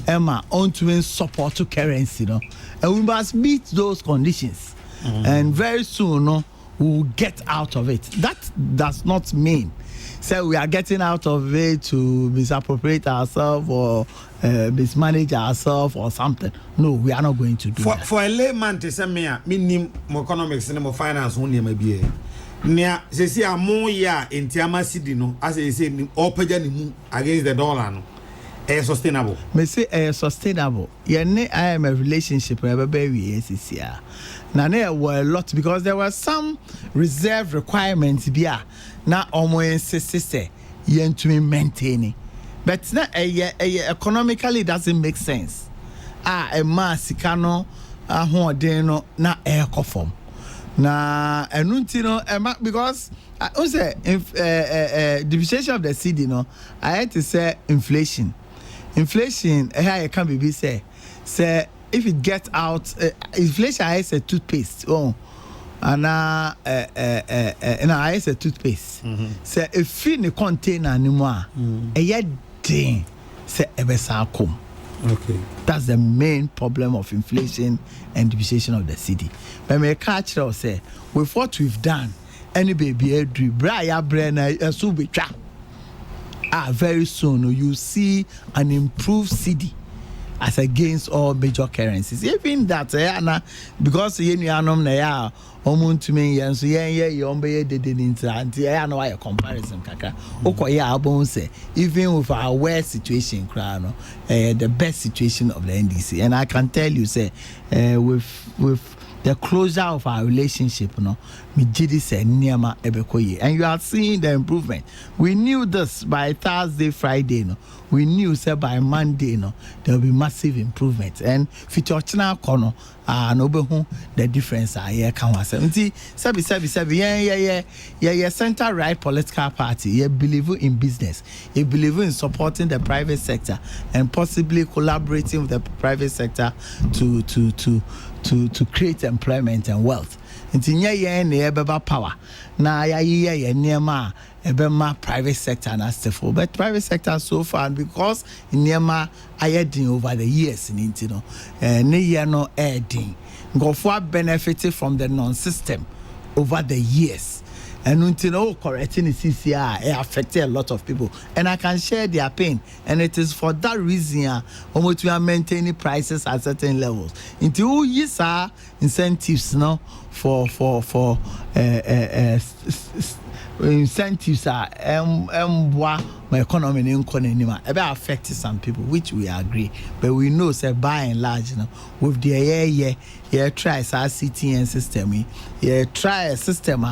Emma on to support to currency, no, and we must meet those conditions, and very soon, no, we will get out of it. That does not mean say we are getting out of it to misappropriate ourselves or mismanage ourselves or something. No, we are not going to do that. For a layman to say me economics and finance only maybe. Nia se see a more ya in Tiama City no, as they say open against the dollar no. Sustainable. Me say sustainable. Yene I am a relationship very here. Now there were a lot because there were some reserve requirements bia na almost say yen to me maintaining. But na economically doesn't make sense. A masikano no na air conform. Na enuntino because I say depreciation of the CD no I had to say inflation here it can be say if it gets out inflation is a toothpaste and I say toothpaste say if in the container anymore thing say come. Okay, that's the main problem of inflation and depreciation of the city. But me catch us say with what we've done any baby edri bra ya brena so betwa very soon you see an improved CD as against all major currencies. Even that, because you know, to me, and so I know a comparison. Even with our worst situation, the best situation of the NDC, and I can tell you, say, with the closure of our relationship, and you are seeing the improvement. We knew this by Thursday, Friday, we knew say by Monday, there will be massive improvement. And future corner, the difference are here. Can see, center right political party. You believe in business. You believe in supporting the private sector and possibly collaborating with the private sector to create employment and wealth. Nti power na ya niema ebema private sector na stefo, but private sector so far, because niema ayedin over the years ne year no adding go for benefited from the non-system over the years. And until correcting the CCR, it affected a lot of people, and I can share their pain. And it is for that reason, almost we are maintaining prices at certain levels. Until yes, incentives, for incentives are my economy it affect some people, which we agree, but we know say by and large with the try our CTN system, try a system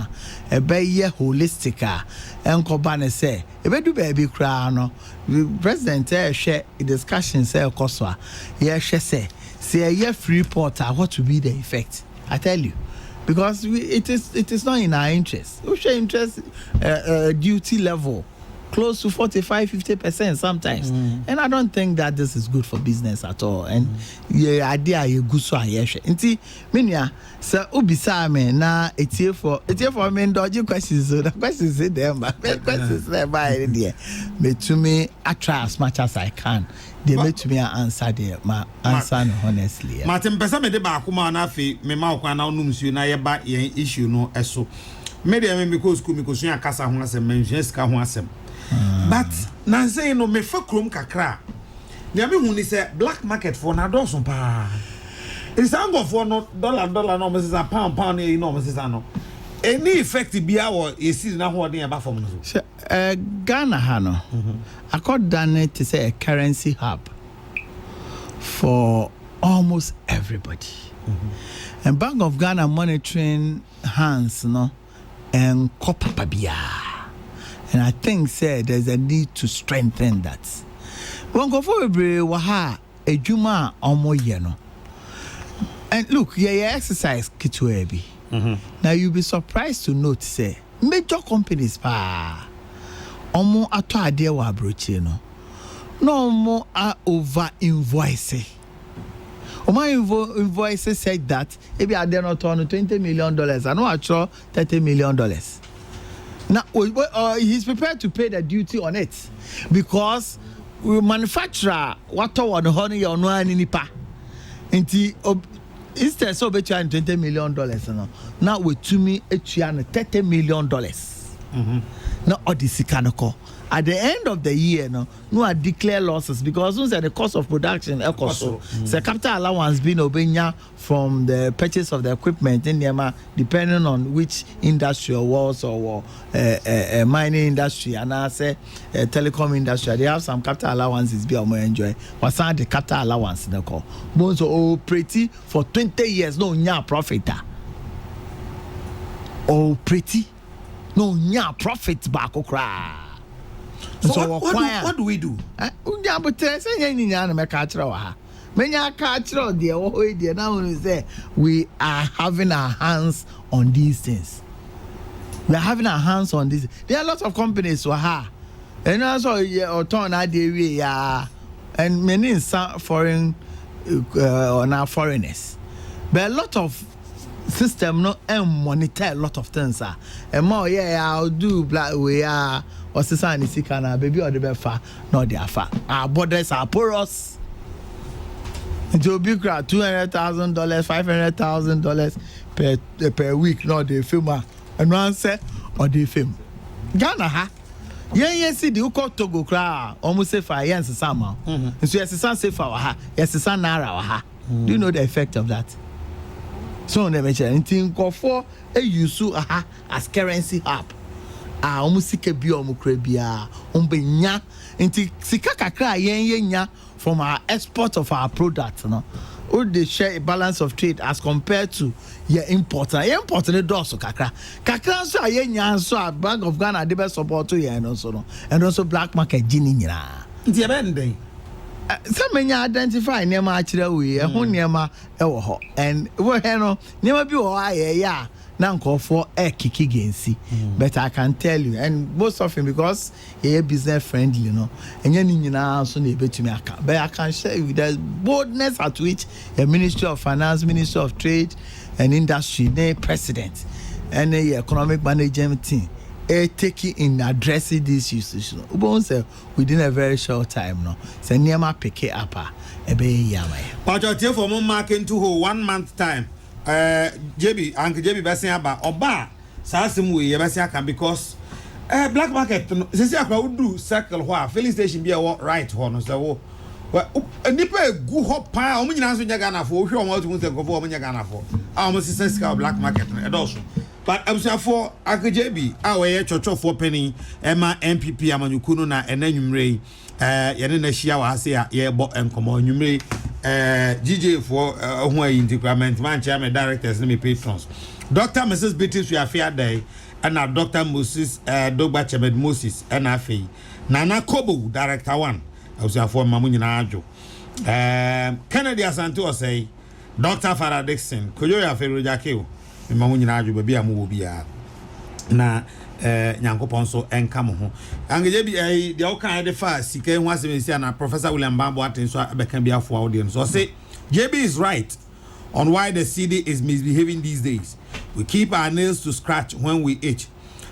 holistic and kobane say do baby cry president share discussion say koswa say free porter, what will be the effect? I tell you, because it is not in our interest. We share interest duty level close to 45-50% sometimes, and I don't think that this is good for business at all. And idea you go so ayeshe. Nti menia sir ubisa me na etie for me dodgy questions. So the questions in them, but questions there by there. Me to me I try as much as I can. They make to me answer there. My answer honestly. Martin pesa me de ba akuma na afi me ma okwa na onum suo na ye ba yen issue no eso. Me de me because school me kosun akasa ho asem menhwe sika ho asem. But na say no me fa krom kakra. Nya me hu ni say black market for na don so pa. It's ango for no dollar no me say pound e no me say no. Any effect bia wo esi na ho den e ba from no so. Ghana ha no. I called Ghana to say a currency hub for almost everybody. And Bank of Ghana monitoring hands and copper babia. And I think there's a need to strengthen that. When go for waha a juma omo yeno. And look, exercise kitwebi. Now you'll be surprised to note major companies omo ato ade wa brochi no omo are over invoice. Oma invoice said that maybe ade no turn $20 million and no actual $30 million. Now he's prepared to pay the duty on it because we manufacture what one honey or no nipa. Instead so bet you $20 million now we to me $30 million. Not all this canoko. At the end of the year, no I declare losses because once the cost of production, the capital allowance being obeying from the purchase of the equipment in Yama, depending on which industry was or mining industry and I say telecom industry, they have some capital allowances be more enjoy. What's the capital allowance in the call? Most pretty for 20 years, no profit. Pretty. No nya profit back okra. So what do we do? Unya but say nya na me ka kire wa ha. Me nya ka kire de wo hoy de na we say we are having our hands on these things. We are having our hands on this. There are lots of companies who ha. And also or turn na dey we ya and many foreign or now foreigners. But a lot of system monitor a lot of things and more I'll do black we are or society sikana baby or the befa not the afa our borders are porous to be $200,000 $500,000 per week no the film and one set or the film Ghana Yes, see the Uko Togo cra almost say for yes summer. And so yes, say for ha, yes, son nara ha. Do you know the effect of that? So never anything go for a use as currency hub. Almost sick a biomocrabia, umbenya, into Sikaka cry yen from our export of our products, no. All they share a balance of trade as compared to your import. I import the doors kakra. Kakra so yen so a Bank of Ghana the best support to you and also black market ginning. It's a bending. Some men identify near my we a who near my and we're never be yeah. Now call for a kiki gensi, but I can tell you, and most of him because he business friendly, you know, and you know so able to me. But I can share with the boldness at which the Ministry of Finance, Ministry of Trade and Industry, the President, and the economic management team, taking in addressing these issues. Within a very short time, no, so near my pick it up, a be yamay. But you're for more marking to 1 month time. JB, Uncle JB Bessia ba oba Sasim we Yabasiaka because black market Sisia would do circle where filling station be a right horn so well a nipper go hop pa ominans Yagana for who want to go for Yagana for almost a black market and also. But I'm saying for Uncle JB, our church for penny, Emma MPP Amanukununa and then you ray Yanina Shia was here, yeah, but and come on, you may GJ for who integrament man chairman directors let me patrons. Dr. Mrs. Beatrice we are fair day and now Dr. Moses Dogba Chebed Moses and Afi Nana Kobo director one. I was for Mamunina Ajo. Kennedy Asanto say Dr. Farah Dixon, Koyoya Ferujake, Mamunina Ajo baby amubia na Nyankopon so enkamo ho angeje bi de o kan de fa sika hu asem na Professor William Bambo aten so abekan bia for audience so say JB is right on why the CD is misbehaving these days. We keep our nails to scratch when we itch.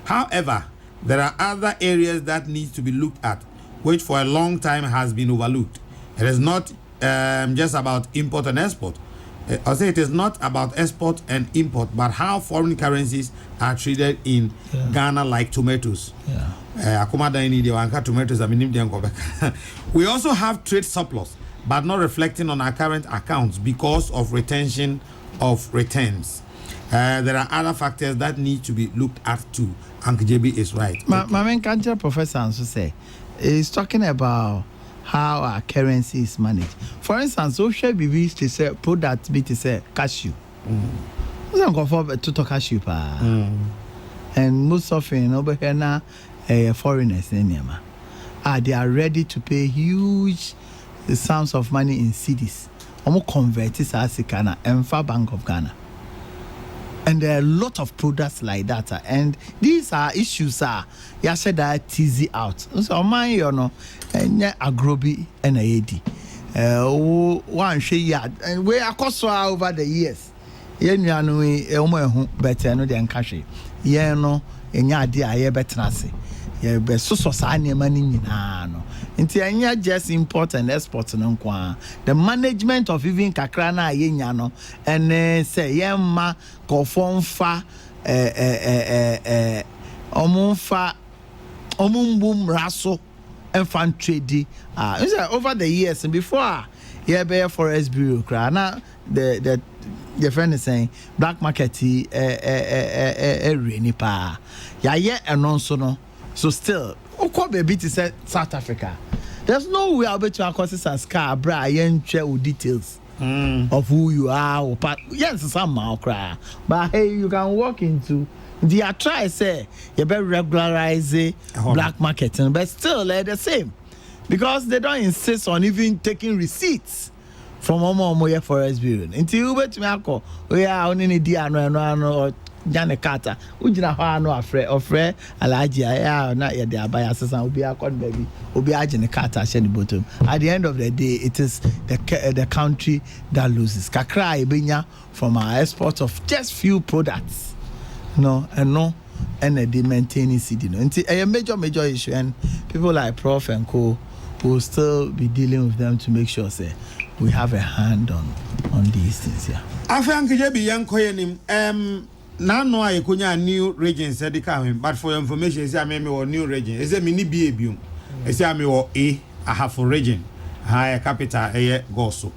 However, there are other areas that need to be looked at, which for a long time has been overlooked. It is not just about import and export. I'll say it is not about export and import, but how foreign currencies are treated in Ghana, like tomatoes. We also have trade surplus, but not reflecting on our current accounts because of retention of returns. There are other factors that need to be looked at too. Uncle JB is right. My main country professor also say is talking about how our currency is managed. For instance, social BB to say product be to say cashew. Don't go for to cashew pa. And most often over here now, foreigners in Yama, they are ready to pay huge sums of money in cedis. Almost convert it as Ghana and for Bank of Ghana. And there are a lot of products like that, and these are issues. You said that tease out. So mine, you know, and agrobi and AD. One share and we are cost over the years. You know, better no than cash. You know, and ya dear, better say. You be so society money no. Inti just import and export no kwa. The management of even kakrana yenya no and say yemma konform fa omumbum raso and fan trade over the years and before be forest bureau kra na the friend is saying black market really pa ya and also no. So still, baby to say South Africa. There's no way I'll bet you causes as car, Brian, share with details of who you are or part. Yes, somehow cry. But hey, you can walk into the try say you better regularize black marketing, but still they're the same. Because they don't insist on even taking receipts from Omo Forest Bureau. Until you bet me alcohol, we are only dear no Jane Carter, Ujina no afraid, Alaji, not yet there by assassin will be a con baby, will be Ajane Carter, shed the bottom. At the end of the day, it is the country that loses. Kakra Ibinya from our export of just few products. No, and they maintain CD. It's a major issue, and people like Prof and Co will still be dealing with them to make sure say we have a hand on these things. Yeah. I think JB young now no I kunya new region said the coming, but for your information, say I me or new region. Is it mini B? Say I me or I have for region. High capital a goso.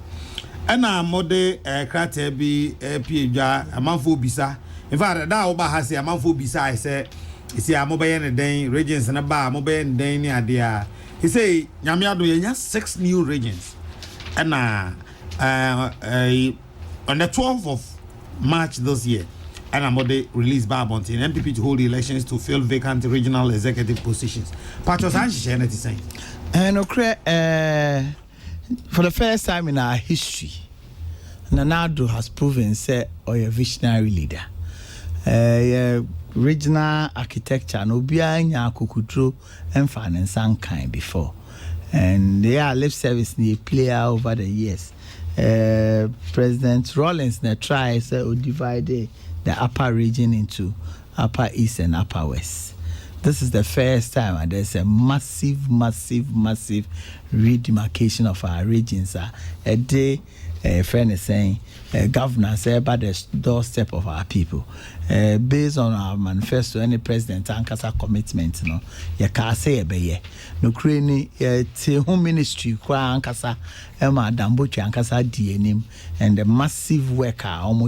And now mode crater be a pija a month for bisa. In fact, that over has a month for bisa. I say, see a mobile and a day regions and a bar, mobile and day idea. He say, Yamia do 6 new regions. And on the 12th of March this year, and I'm released by Bonte and MPP to hold elections to fill vacant regional executive positions. Patros Hanshi, anything saying. And for the first time in our history, Nanado has proven say or a visionary leader. Regional architecture no bianya kukudro and finance and kind before. And they are lip service the player over the years. President Rawlings tries to divide the upper region into upper east and upper west. This is the first time and there's a massive redemarcation of our regions. A day, a friend is saying, governor say about the doorstep of our people. Based on our manifesto, any president ankasa commitment, no, ya ka say ebe no kreni home ministry kwa ankasa ema dambochi ankasa dienim and the massive worker omo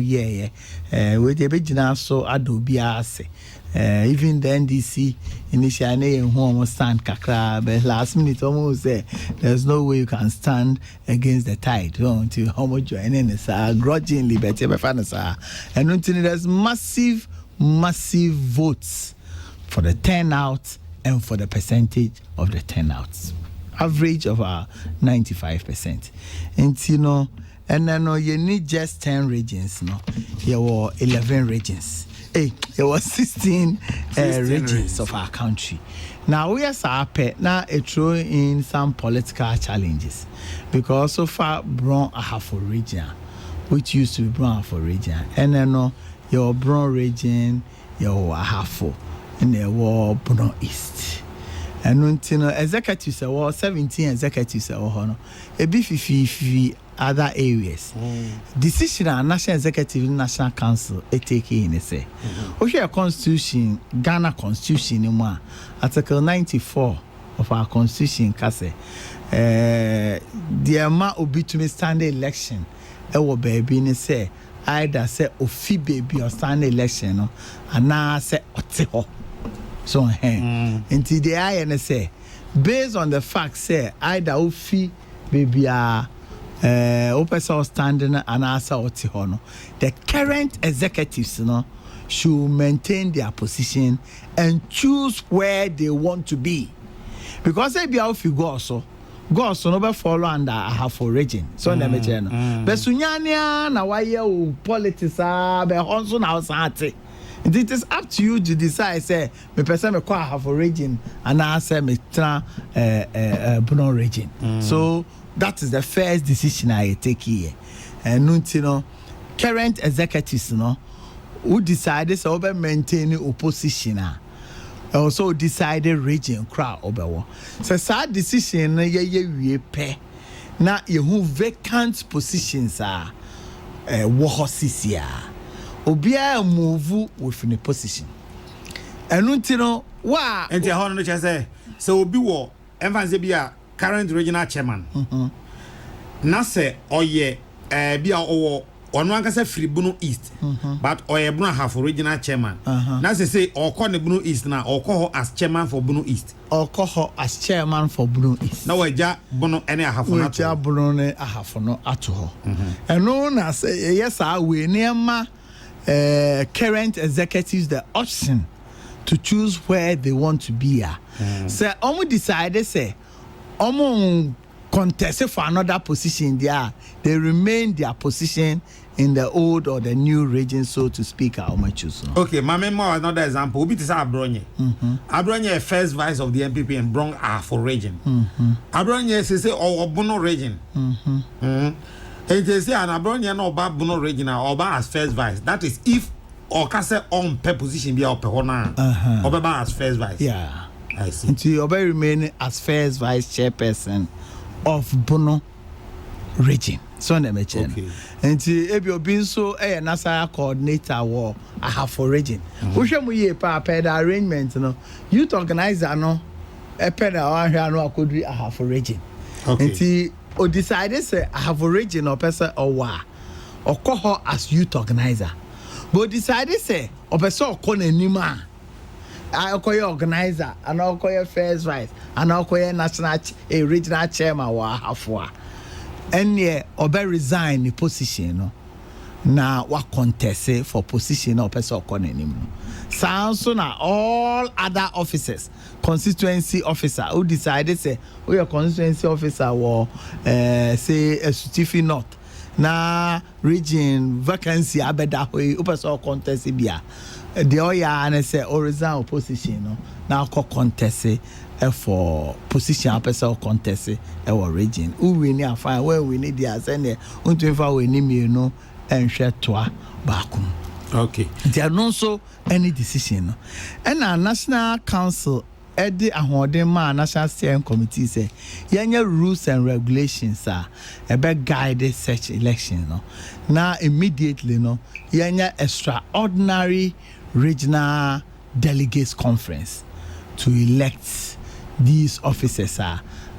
we dey be gina so adobi ase. Even the NDC initially who stand kakra, but last minute almost say there's no way you can stand against the tide until how much joining is grudgingly, but and until there's massive votes for the turnout and for the percentage of the turnouts. Average of 95%. And you know, and then you need just 10 regions, no, you were 11 regions. There was 16 regions of our country. Now we are now throwing in some political challenges because so far Brown a half region, which used to be Brown half region, and then your Brown region, your half, and there was Brown East. And until executives were 17 executives or a beefy other areas. Decision and National Executive National Council take in say. Okay, constitution, Ghana Constitution in Article 94 of our constitution kase. The amount will be to me stand election. Will baby say either say ofi baby or stand election no, and now say oteho. So until the INSA based on the fact say either ofi baby standing and answer otihono. The current executives should maintain their position and choose where they want to be. Because they be out go so no follow under a half region. So never channel. But sunyania na why you politics be honso na osate. It is up to you to decide say me person me kwa half region and answer me tra Bono region. So that is the first decision I take here. And current executives who decided to maintain opposition also decided region crowd over. So sad decision ye pay. Now you vacant positions are wahosisia. Obia move within a position. And wa and the honor say so be war and current regional chairman. Na say oye bia owo ono anka free Bono East, but oye Bono half regional chairman. Na say okọ ne Bono East na okọ as chairman for Bono East. Okọ as chairman for Bono East. Na waja Bono ene half na to. Waja Bono ne half no ato ho. Eno na say yes we near current executives the option to choose where they want to be. So omo decided say omo contest for another position there, they remain their position in the old or the new region, so to speak. Okay, my memoir another example. Obi tisa Abronye. Abronye first vice of the MPP and Brong are for region. Abronye say Bono region. And they say an Abronye no ba Bono region or ba as first vice. That is if or Kase on per position be up Hona or ba as first vice. Yeah. I see. Until you remain as first vice chairperson of Bono region. So na me chen. Enti ebi obi nso national coordinator wo ahafo region. Wo hwe mu ye pa the arrangement no. Youth organizer no pe na wa hwe no akodri ahafo region. Enti o decide say ahafo region or person or wa okoho as youth organizer. But decide say o person okọ nanim a akoye organizer and akoye first vice and akoye national regional chairman wa ahafo a any obe resign the position no na wa contest for position na person okọ nanim no sounds so na all other officers constituency officer who decided say we your constituency officer or say a Sutifi North na region vacancy abeda hoy who person contest bia the oya and say or resign opposition no na contest for position person contest our region who we need find where we need the send unto we need me no enhwe toa baakum. Okay, there no so any decision no and our national council the ahoden ma national steering committee say yenye rules and regulations about guide such election no now immediately no yenye extraordinary regional delegates conference to elect these officers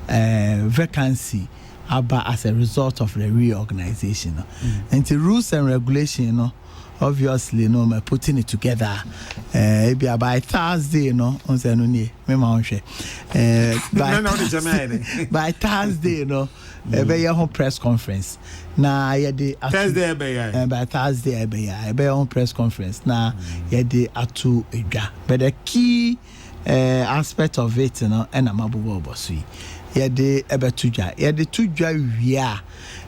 vacancy about as a result of the reorganization and the rules and regulations no obviously no me putting it together by Thursday no on say no ni me ma hwe by Thursday no be your press conference na ye dey Thursday be by Thursday be your press conference na ye dey atu edwa but the key aspect of it no na mabubo obosu ye dey ebetudwa ye dey tudwa wia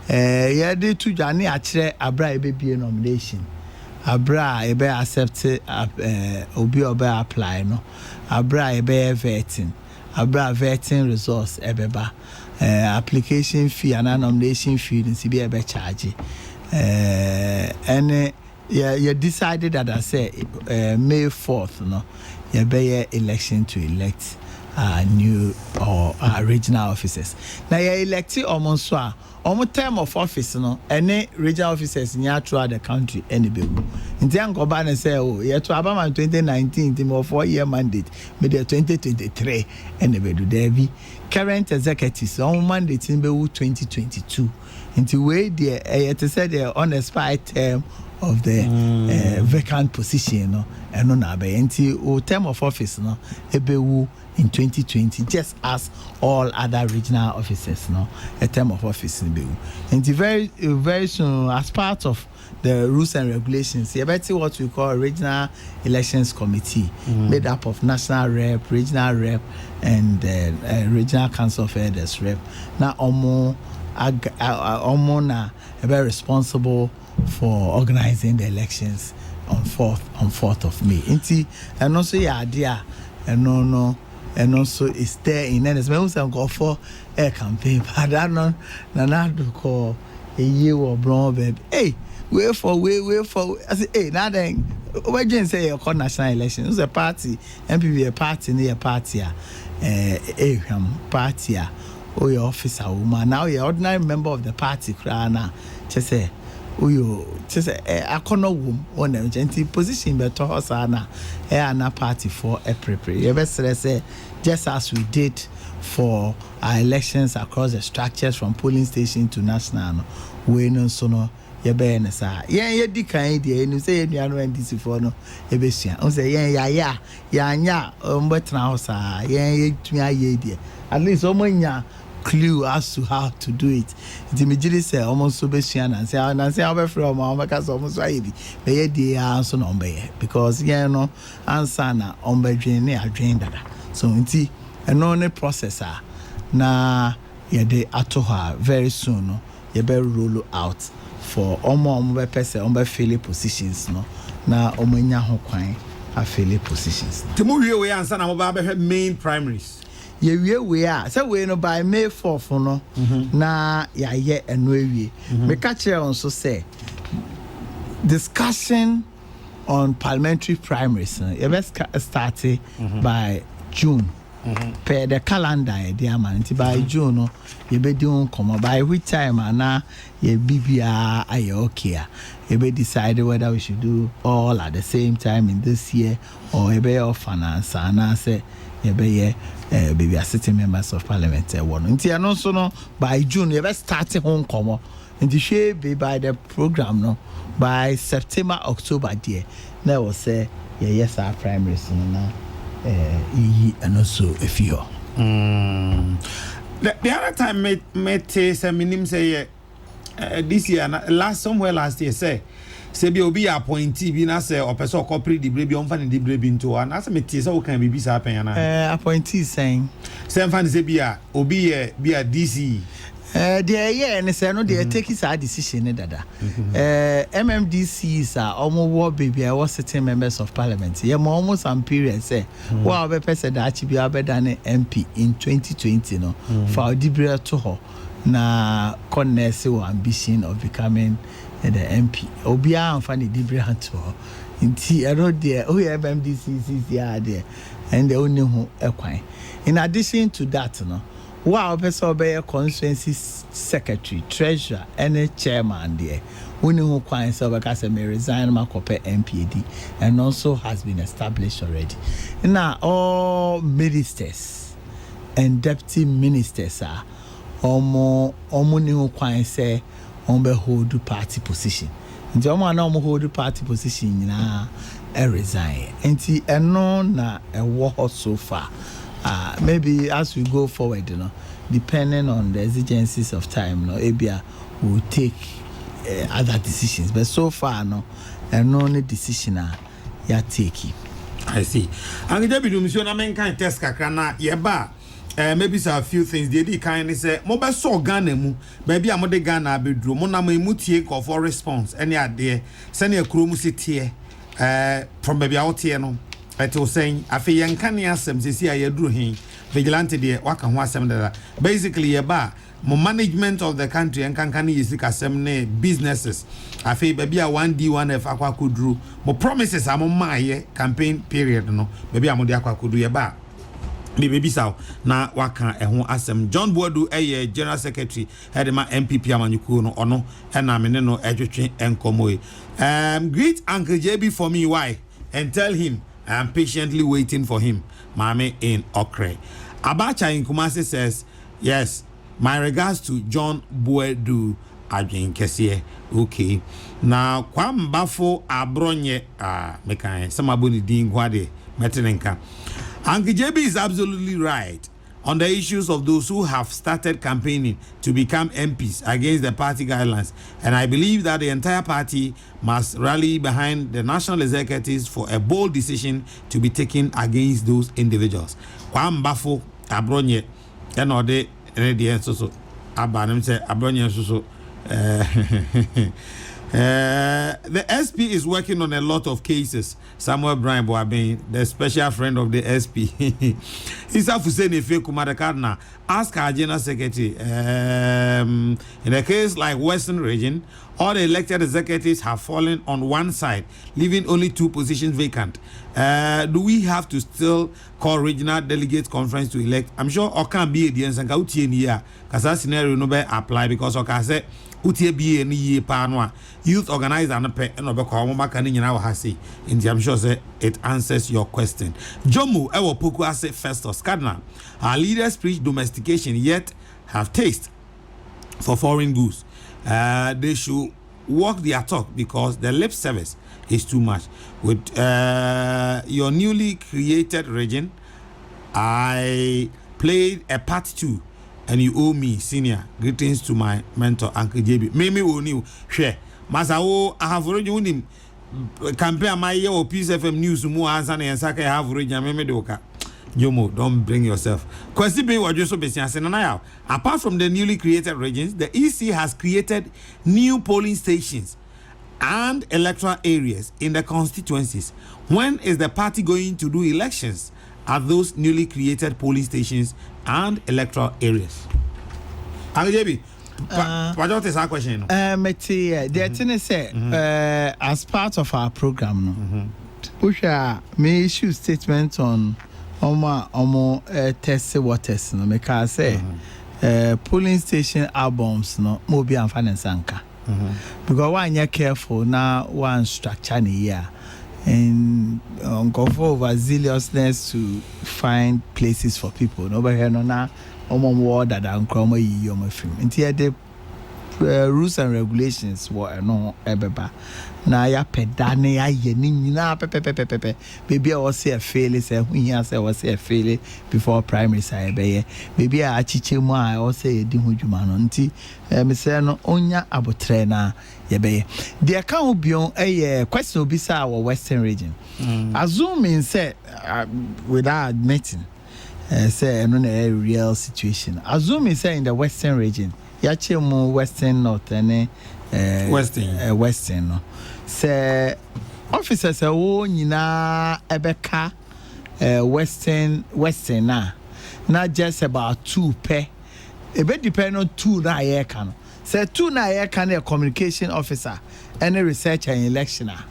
ye dey tudwa ne a kire abra ebebie nomination abra ebe accept obi obe apply no abra ebe vetting abra vetting results ebeba application fee and nomination fee nsi be ebe charge and you decided that I say May 4th no you be election to elect new or regional officers now you elect almost so term of office no any regional officers throughout the country any be nti ankoba na say oh ye to abama 2019 team of 4-year mandate me the 2023 any be do there be current executives on mandate in be 2022 nti we there to say the unexpired term of the vacant position no eno na be nti o term of office no ebewu in 2020 just as all other regional officers no a term of office in bewu nti very soon as part of the rules and regulations you better what we call regional elections committee made up of national rep, regional rep and regional council of elders rep na omo na very responsible for organizing the elections on 4th of May. Nti and also your idea and no and also is there in any way go for a campaign but I don't na do call a year or brown baby hey wait for I say hey now then we just say your national election it's a party MPP a party near party party or your officer woman now you're ordinary member of the party crana just say uyo just akono wom on them gentle position better hosana na party for a prepare you best say just as we did for our elections across the structures from polling station to national we no so no ye be na sa ye di kan dey no say ye no ndc for no e be sua on say ye ya anya mbetna hosa ye tumi aye dey at least omanya clue as to how to do it. The majority say almost so be and say how from because almost why be ye dey answer number because you know answer na on be dream na dream dada so nti eno ne processor na ye dey ato her very soon no ye be roll out for omo be person on be fill positions no na omanya ho kwan a fill positions temu wie we answer na mo ba be main primaries we are so we no by May 4th no na ya ye eno ewie me ka kire on so say discussion on parliamentary primaries you best start by June per the calendar dear man by June no you be doing come by which time and ye BBR I okay you be decide whether we should do all at the same time in this year or you be off finance and I say you be baby sitting members of parliament one until and also no by June you be starting home come and the share be by the program no by September October dear now will say yes our primary soon and also a few. The other time, met say minimum say this year, last year, say be obi appointee bi na say or person corporate the baby on fan the baby into and as me say so can be bisa pen na appointee saying fan say be a obi be a DC. They and say no they take his decision dada. MMDCs are almost war baby I was sitting members of parliament. Yeah, almost some period say well be person that be better than MP in 2020 no for Dibria to her na connect ambition of becoming the MP. Obia and funny Dibria to her. Inti I know there MMDCs there and the only who equine. In addition to that no wow, person be a constituency secretary, treasurer, and chairman there. Only who quite so because may resign my MPAD and also has been established already. Now all ministers and deputy ministers are only who quite say on the hold party position. And the one on hold party position na resign. And no na a war so far. Maybe as we go forward, depending on the exigencies of time, ABIA will take other decisions. But so far, and only decision you're taking. I see. And the mission I mean kind test kakrana yeba. Maybe so a few things they did kindly say mobile so Ghana mu baby I'm the Ghana bedroom mona me mutie call for response any idea send a crew city from baby out here no. It was saying, I feel young canny asem, see, I drew him, vigilante dear, waka wasem that. Basically, a bar, more management of the country and can is like a businesses. I feel baby a 1D1F aqua could drew more promises. I'm on my campaign period, no, maybe I'm on the aqua could do a bar. Baby sao na waka ehon asem John Boadu general secretary had my MPP amanyuku no ono and I mean no edwetwe enkomo. Greet Uncle JB for me why and tell him I'm patiently waiting for him. Mame in Okre. Abacha in Kumasi says, yes, my regards to John Boadu Yaw Kese. Okay. Now, Kwam Bafo Abronye, Mekan, Samabuni Ding Wade, Metenenka. Uncle JB is absolutely right on the issues of those who have started campaigning to become MPs against the party guidelines. And I believe that the entire party must rally behind the national executives for a bold decision to be taken against those individuals. Kwam Bafo Abronye, and or the so Abanim say Abronye so. The SP is working on a lot of cases. Samuel Brian Boabin, the special friend of the SP, Isa Fuseni Fekumadakadna, ask our general secretary. In a case like Western region, all the elected executives have fallen on one side, leaving only 2 positions vacant. Do we have to still call regional delegates conference to elect? I'm sure I can't be the answer. Because that scenario no be apply because I say utie be any year panwa youth organizer and pe no be call maka ni nyina wa hase. I'm sure say it answers your question. Jomu ewo poku ase Festus Cardinal. Our leaders preach domestication yet have taste for foreign goods. They should walk their talk because the lip service is too much. With your newly created region, I played a part 2 and you owe me senior. Greetings to my mentor Uncle JB. Maybe we knew share. Masao I have already won him. Compare my year or Peace FM news more answer and Saka have already Memedoka. Yomo, don't bring yourself. Question being what you so busy and apart from the newly created regions, the EC has created new polling stations and electoral areas in the constituencies. When is the party going to do elections at those newly created polling stations and electoral areas? What is our question? The thing is, as part of our program, we shall may issue statements on omo test waters no make I say polling station albums no mo bi amfa ne sanka because one you careful now one structure ni here and go for overzealousness to find places for people no but here no na omo word that nkromo yi omo film nti the rules and regulations were no ebeba na ya pedane ya ye ni nyina pepepepepe baby I was say fail say hunya say was say fail before primary say be baby a achiche mu a o say di hudwuma no nti me say no onya abotre na ye be the can obion question obi say our western region assuming say without admitting say no na real situation assuming say in the western region yache mu western north and western no say officers say wo nyina ebeka western na just about 2 pe ebe depend on 2 na ye kan say 2 na ye kan a communication officer and a researcher and electioner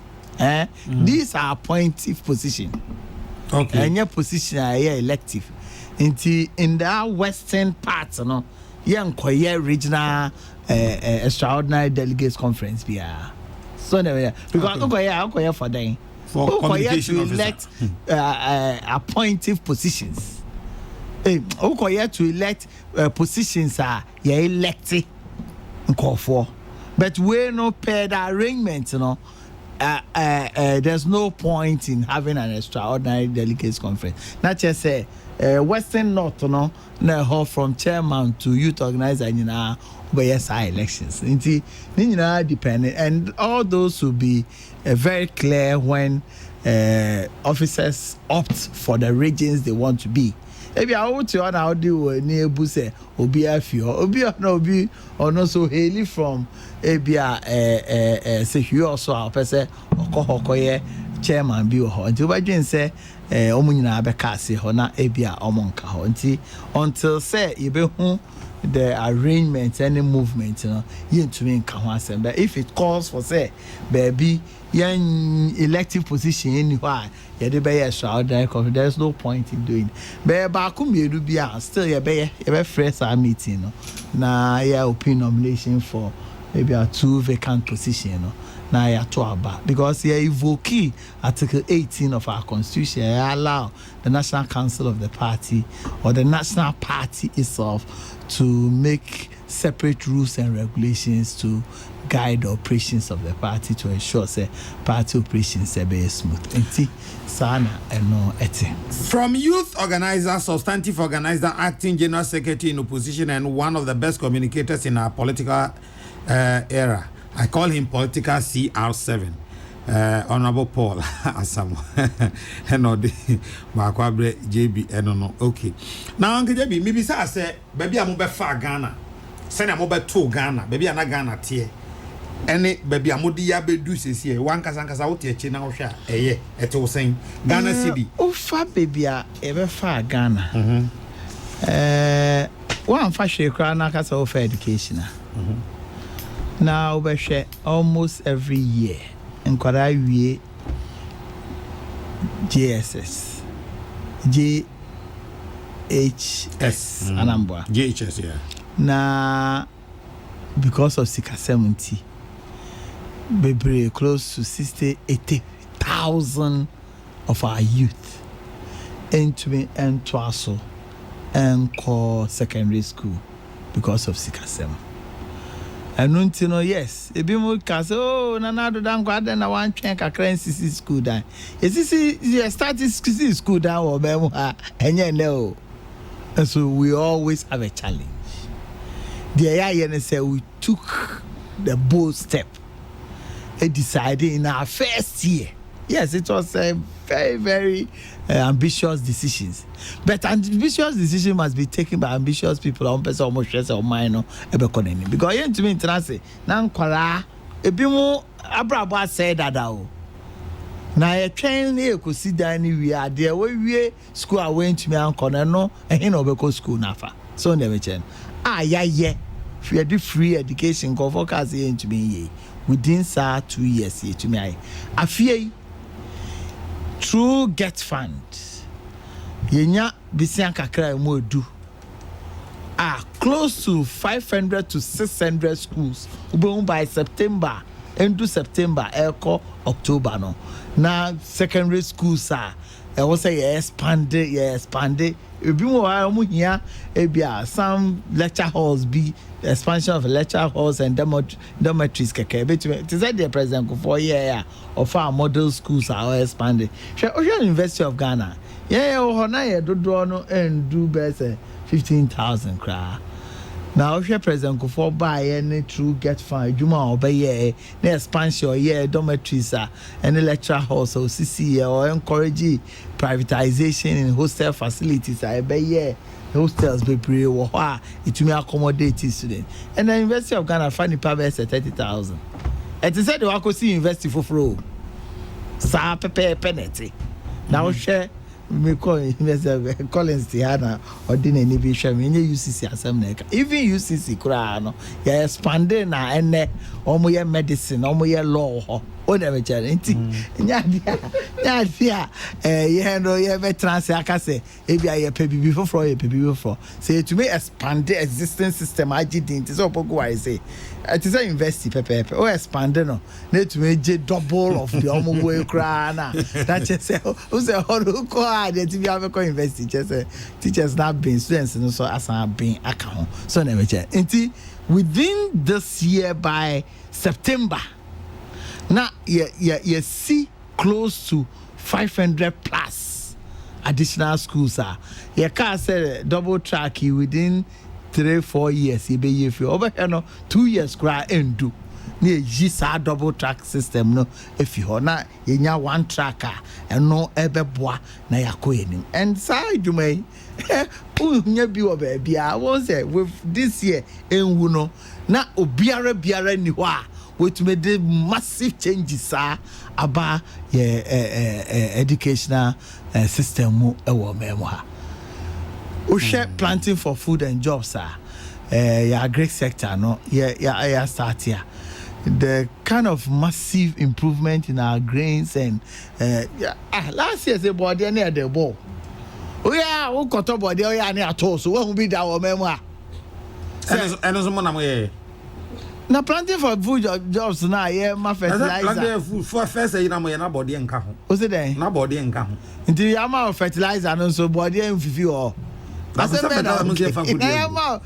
these are appointive position okay and your position are elective in the western part no young regional extraordinary delegates conference bia so because okay for them for communication to elect appointive positions okay to elect positions are elected call for but we no pay the arrangement there's no point in having an extraordinary delegates conference not just say western north no na from chairman to youth organizer by elections. Depending, and all those will be very clear when officers opt for the regions they want to be. Maybe I want to how do near Buse Obi Obi or no so haily from Abia say you also our person or chairman be until by Jane say Omunina Bekasi Hona Abia Omonka until say you the arrangement and the movement you to me in but if it calls for say baby young elective position anywhere there's no point in doing but still you fresh our meeting na your open nomination for maybe a 2 vacant position na ya to about because you evoke Article 18 of our constitution allow the National Council of the party or the national party itself to make separate rules and regulations to guide the operations of the party to ensure say party operations are very smooth. From youth organizer, substantive organizer, acting general secretary in opposition, and one of the best communicators in our political era. I call him political CR7. Honorable Paul Asamo. Makwabre JB no. Okay. Now Uncle JB, maybe say baby I'm be far Ghana. Send I'm be to Ghana. Baby I'm not Ghana tie. Any baby I'm di ya be do sisi. One kasa out here china ohwa. Eto saying Ghana city. Oh fa baby a be far Ghana. One fa shekra na kasa of education. Now we share almost every year. In Korea, JSS, JHS, Anambra. JHS, yeah. Now, because of Sika 70, we close to 80,000 of our youth into Twaso and core secondary school because of Sika 70. And until yes, a bit more cast. Oh, Nanado don't go then I want to change a currency school down. Is this you started school down or Bemoha and you know? And so we always have a challenge. The INS said we took the bold step and decided in our first year. Yes, it was a very, very ambitious decisions. But ambitious decision must be taken by ambitious people. On person almost stress or minor because you to me international. Now, Kwara, a bit more Abraba said that. Now, a train here could see that we are there. We school I went to me uncle no, and he no because school nafa. So never change. Yeah. If you do free education, go focus here to me within 2 years here to me. I fear. Through Get Fund, Yenya bisian kakra mo do. Close to 500 to 600 schools. By September, into September, October no. Now secondary schools are I was say expanded. Ebi mo wa here some lecture halls be expansion of lecture halls and dormitories keke. Between to say the president go for year of our model schools are expanded. Ocean University of Ghana. Na ye do no and do best 15,000 cra. Now if president go for buy any true get fine juma obey na expansion dormitories any lecture halls or CC or encourage privatization in hostel facilities be hostels be pre wo it may accommodate students and the University of Ghana find the 30,000 and they said they will see university for free sa penalty now share me call University Collins Tiana or didn't any be share me UCC assembly even UCC kura no ya expanding na ene omo ye medicine omo ye law o never charity nya dia ye no ye be trans akase e bia ye pebibi for say to me expand the existing system agidint so pogo I say it is a university pepe o expand no na to me double of the omo way kra na that just say o say ho ko the to be have university just teachers not been students no so as been account so never check within this year by September now you see close to 500 plus additional schools you can say double track within 3-4 years you be if you over here 2 years cry and do near Gisa double track system no if you na yenya one tracker and no ebe boa na yakoenim and side you may unya bi obaby I won't say with this year enwu no na obiara ni ho a which made the massive changes about educational system mu ewo memo ha o share planting for food and jobs ya agri sector no ya start here the kind of massive improvement in our grains and last year say body near the ball o koto body o ya ni ato so we be that o memo a and so mo na mo ye na planting for food jobs na ma fertilizer planting food for first na mo ye na body enka ho o say den na body enka ho nti ya ma fertilizer no so body enfifi ho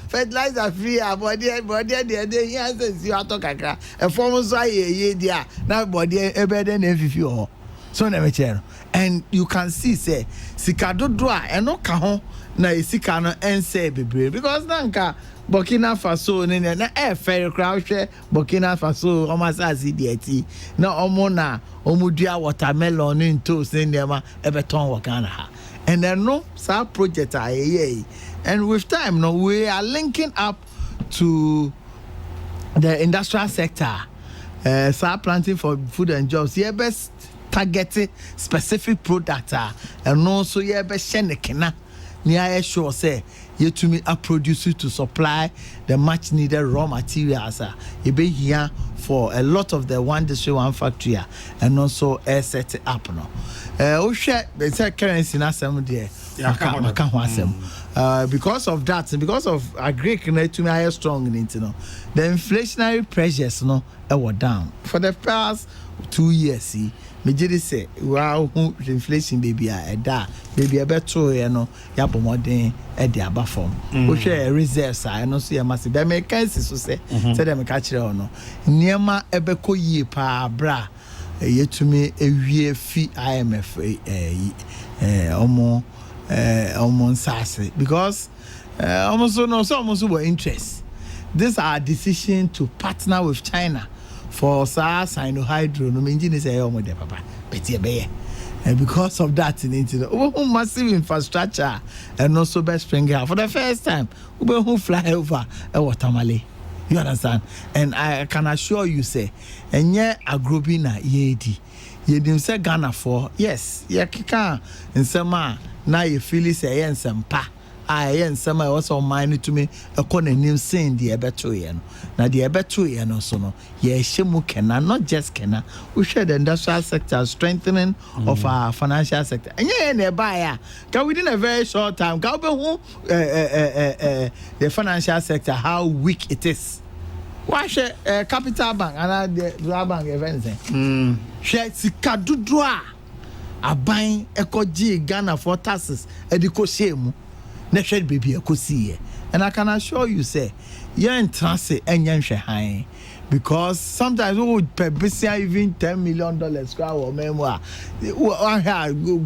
fertilizer free body dey here say you ato kakra e form so ye dia na body ebe dey na enfifi ho so na me chere and you can see say sikadodo a eno ka ho na esika no ense bebre because na nka Burkina Faso na fair crowd share Burkina Faso omasasi dieti na omudua watermelon in toast in them ebeton wakana ha and then no sa project and with time no we are linking up to the industrial sector sa planting for food and jobs here best targeted specific product and also here best shenekena near sure say you to me a producer to supply the much needed raw materials you be here for a lot of the one district one factory and also set up no share the currency na some there because of that because of agri to me higher strong in it no the inflationary pressures no were down for the past 2 years see me just say wow inflation baby baby beto no ya pomodin e dey aba form o share reserves no so ya massive be make sense so say dem ka kire no niema ebeko yie pa bra yetumi ewie fi IMF omo nsase because almost were interest this our decision to partner with China for Sino-Hydro no engine say omo de papa betie be and because of that massive infrastructure and also best spring for the first time we who fly over Watermale you understand and I can assure you say enye agrobi na yedi yedim say Ghana for yes ye kika nsema na ye feel say ye nsempa I and some I also mind to me a corner new saying the Ebetuian. Now the Ebetuian also no, ye shemu kena, not just kena. We share the industrial sector strengthening of our financial sector. And yeah, nearby, within a very short time, go the financial sector, how weak it is. Why share capital bank and the bank events? Share Sikadudua. A buying Ekoji Ghana for taxes, Ediko Shemu, Neshed baby, Ekosi. And I can assure you, say, you're in transit and you're high. Because sometimes we would pay even $10 million or memoir.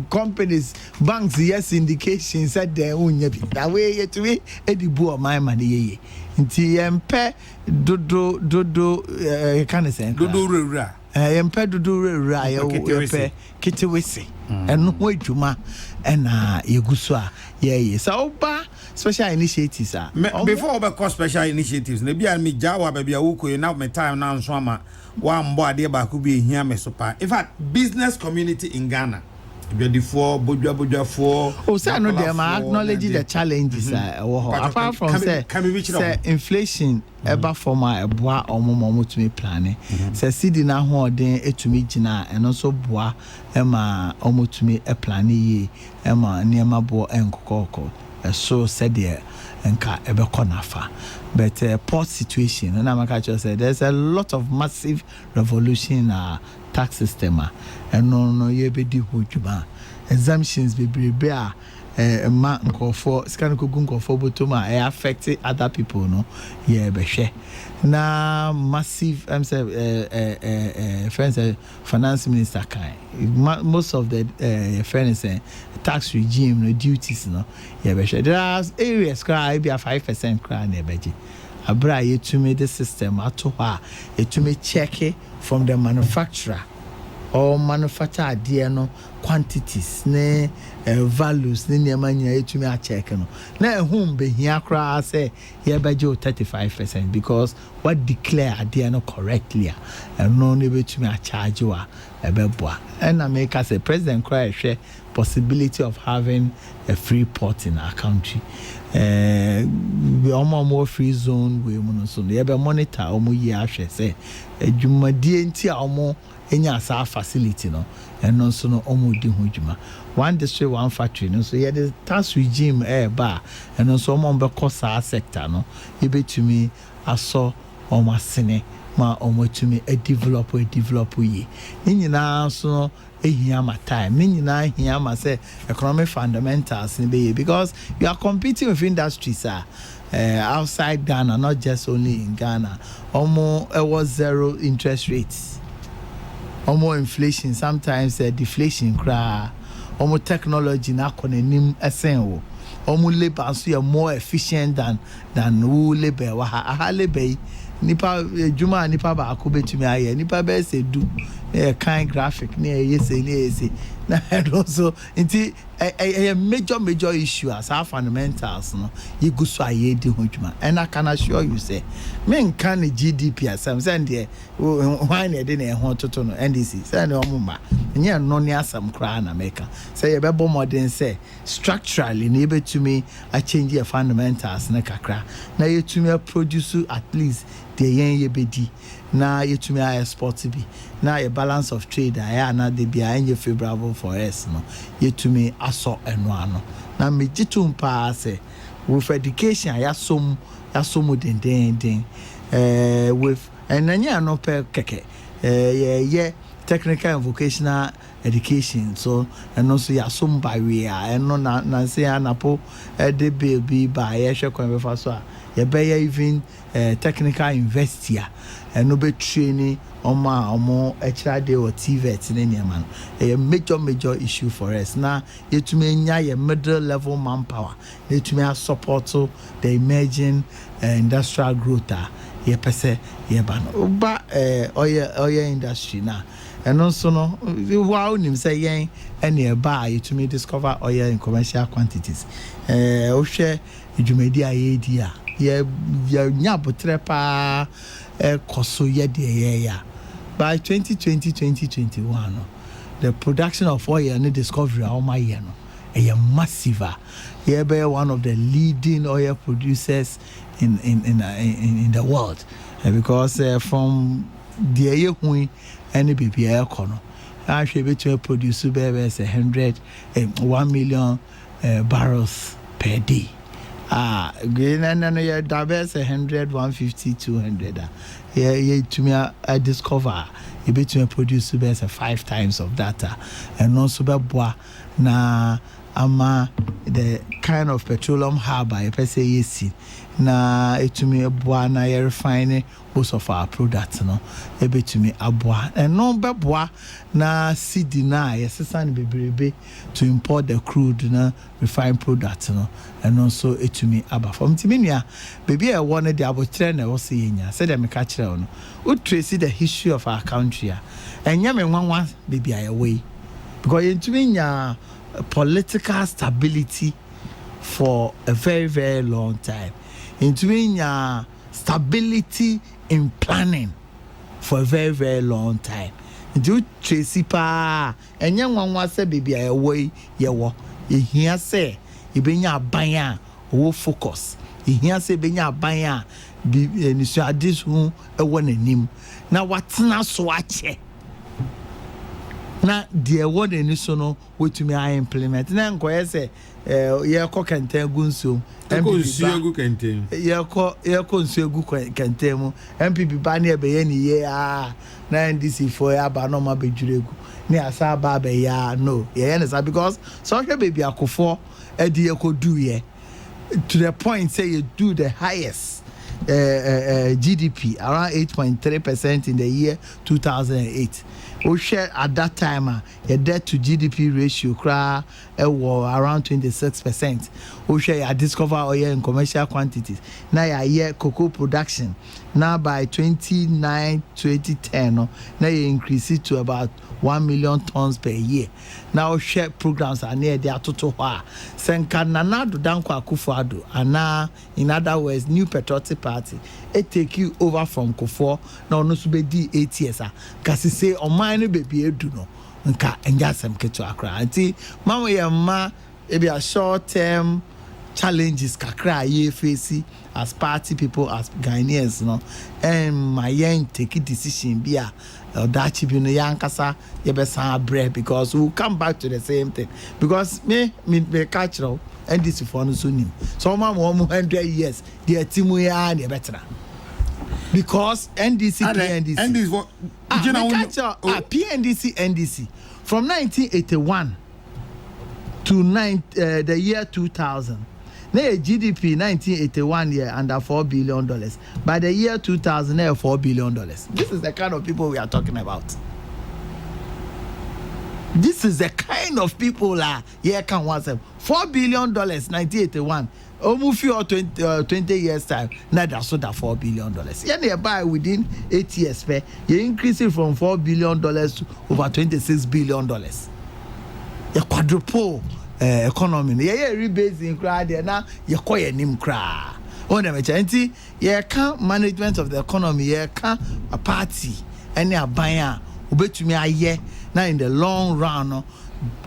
Companies, banks, yes, indications said they won't be that way to me. Edibu of my money. Inti empe dodo can I say dodo empe dodo ra empe kitewese eno ho adwuma na yegusua yeah so ba special initiatives before we call special initiatives na bia me jawa ba bia wuko na me time na nso ama wa mbo ade ba ko bi ehia me so pa in fact business community in Ghana for Boadu oh say no dem acknowledge the challenges apart from say inflation eba forma eboa omomo tumi planning say cedi na hoden etumi gina eno so boa ema omotumi e plan yi ema niema bo enkokoko so said there enka ebeko nafa but port situation and Amaka just said there's a lot of massive revolution in our tax system and no ye be di hojuma exemptions be ma nkofo scan kogun nkofo botoma affect other people no yeah be hwe na massive friends finance minister kai most of the friends tax regime no duties no yeah be hwe there are areas cry be 5% cry na beji abra yetumi the system ato ha yetumi check from the manufacturer or manufacture dear no quantities ne values ne niema nya etumi a check no na ehum be hia kra say here be 35% because what declare dear no correctly and no ne betumi a charge wa ebeboa and na make us a president cry share possibility of having a free port in our country we more free zone we so ye be monitor omo yi ahwe say adwumadie nti a omo enya sa facility no and no so no omo di ho dwuma one district one factory no so ye the tax regime ba and no so omo be cost sector no e betumi aso omo asene ma omo tumi develop yi nyina so no ehia ma time nyina ehia ma say economic fundamentals in be because you are competing with industries outside Ghana, not just only in Ghana. Almost it was zero interest rates. Almost inflation, sometimes deflation cry. Almost technology na konenim esenwo. Almost labor so more efficient than who labor. Aha labor nipa juma nipa ba akobetumi aye nipa be se du kind graphic na yese na also nti a major issue as our fundamentals no you go so aye di hodwuma and I can assure you say men can GDP asem say there why na dey na ho toto no NDC say na omuma nya no ne asem kra na America say you be bo modern say structurally na betumi a change your fundamentals na kakra na yetumi produce at least the yen yebedi na yetumi export bi na a balance of trade aya na de bia enye favorable for us no yetumi aso eno ano na mejitum pa say with education yasom den with enanya no per keke technical and vocational education so and also yasom by we eno na say anapo de baby by yehwe kon be fa so a ye be even technical university and no be training omo HRD or TVET in any man a major issue for us now yet to me nya middle level manpower yet to me support to the emerging industrial growth ye pese ye ban ba oil industry now and also no wow nim say yen any ba yet to me discover oil in commercial quantities o share dwumadi ayedia ye nya botre pa koso ye de ya by 2020-2021 the production of oil and discovery all my year no a massive. Yeah, be one of the leading oil producers in the world, because from the year when any BPI economy, actually to produce about 1 million barrels per day. Green and yeah, diverse 100, 150, 200. Yeah, to me, I discover you between produce about 5 times of data, and also bois na ama the kind of petroleum hub I say yes na etumi bois na refine most of our products no ebetumi aboa and no beboa na cedi na yesesan bebrebe to import the crude na refined products no and also etumi aba from timinua baby I wanted the abotre na wo se yenya said them ka kire no we trace the history of our country and nya me nwanwa baby I away because yentumi nya political stability for a very, very long time. Into stability in planning for a very, very long time. Into Tracy Pa and young one was a baby away, ye hear say, you bring your banya, who focus. You hear say, bring your banya, be this room, a one in him. Now, what's not swatch? Na dear word in this no way to me I implement. Na nko say ye ko kente gunso MPP kente ye ko nso egu kente mu MPP ba na be ye ni ye na NDC for ya ba no ma be juregu ni asa ba be ya no ye na because so baby akofo e de ye ko do ye to the point say you do the highest GDP around 8.3% in the year 2008. We share at that time your debt to GDP ratio around 26%. We share your discover oil in commercial quantities. Now your year cocoa production now by 2010 now you increase it to about 1 million tons per year. Now share programs are near their total. Senka Nanado Danko Akufo-Addo, and now in other words, New Patriotic Party, it take you over from Kufo. Now no sube di 8 years. Kasi say on mine baby do no. Nka enja sem keto akra. Anti mama ya ma e be a short term challenges kakra ye face as party people, as Ghanaians, no, and my young take a decision be a that chibi no yankasa yebesa bread because we'll come back to the same thing because me catch no and this for no soon so my 100 years the timu ya na better because NDC PNDC from 1981 to the year 2000. Now GDP 1981 year under $4 billion. By the year 2000, $4 billion. This is the kind of people we are talking about. This is the kind of people here can want them. $4 billion 1981. Almost 20 years time. Now that's what $4 billion. Yeah, they buy within 8 years. You increase it from $4 billion to over $26 billion. You quadruple. Economy yeah rebase in crowd there now you call your name cra on the mechanti yeah can management of the economy yeah can a party any a buyer ubetumi aye now in the long run no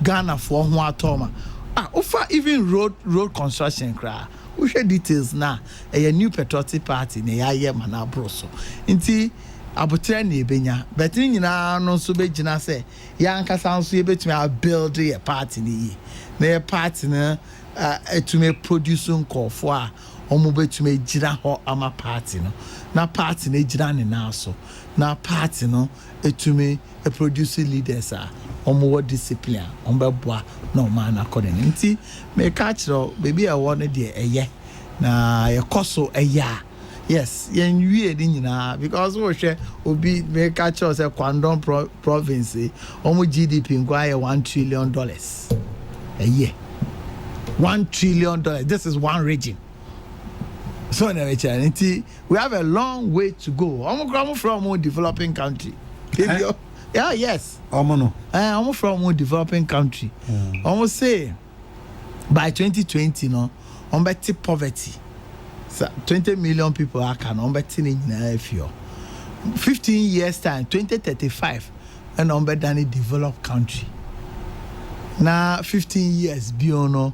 Ghana for ho atoma offer even road construction cra we share details now a New Patriotic Party na ya mana broso nti abotre na ebenya but nyina no so begina say ya nkasa nso ebetumi a build a party ni na party na to me producing call for omo betumi gira ho ama party no na party na gira ne na so na party no etumi produce leaders omo discipline omo beboa na omo na according nti me catch baby I want dey eye na ye koso eya yes yen wie di nyina because we share obi me catch us Kwandon province omo GDP nkwa $1 trillion a year. $1 trillion. This is one region. So we have a long way to go. I'm from a developing country. Yeah, yes. I'm from a developing country. Almost say by 2020, no, I'm better poverty. So 20 million people are can on better in 15 years time, 2035, and I'm better than a developed country. Now 15 years beyond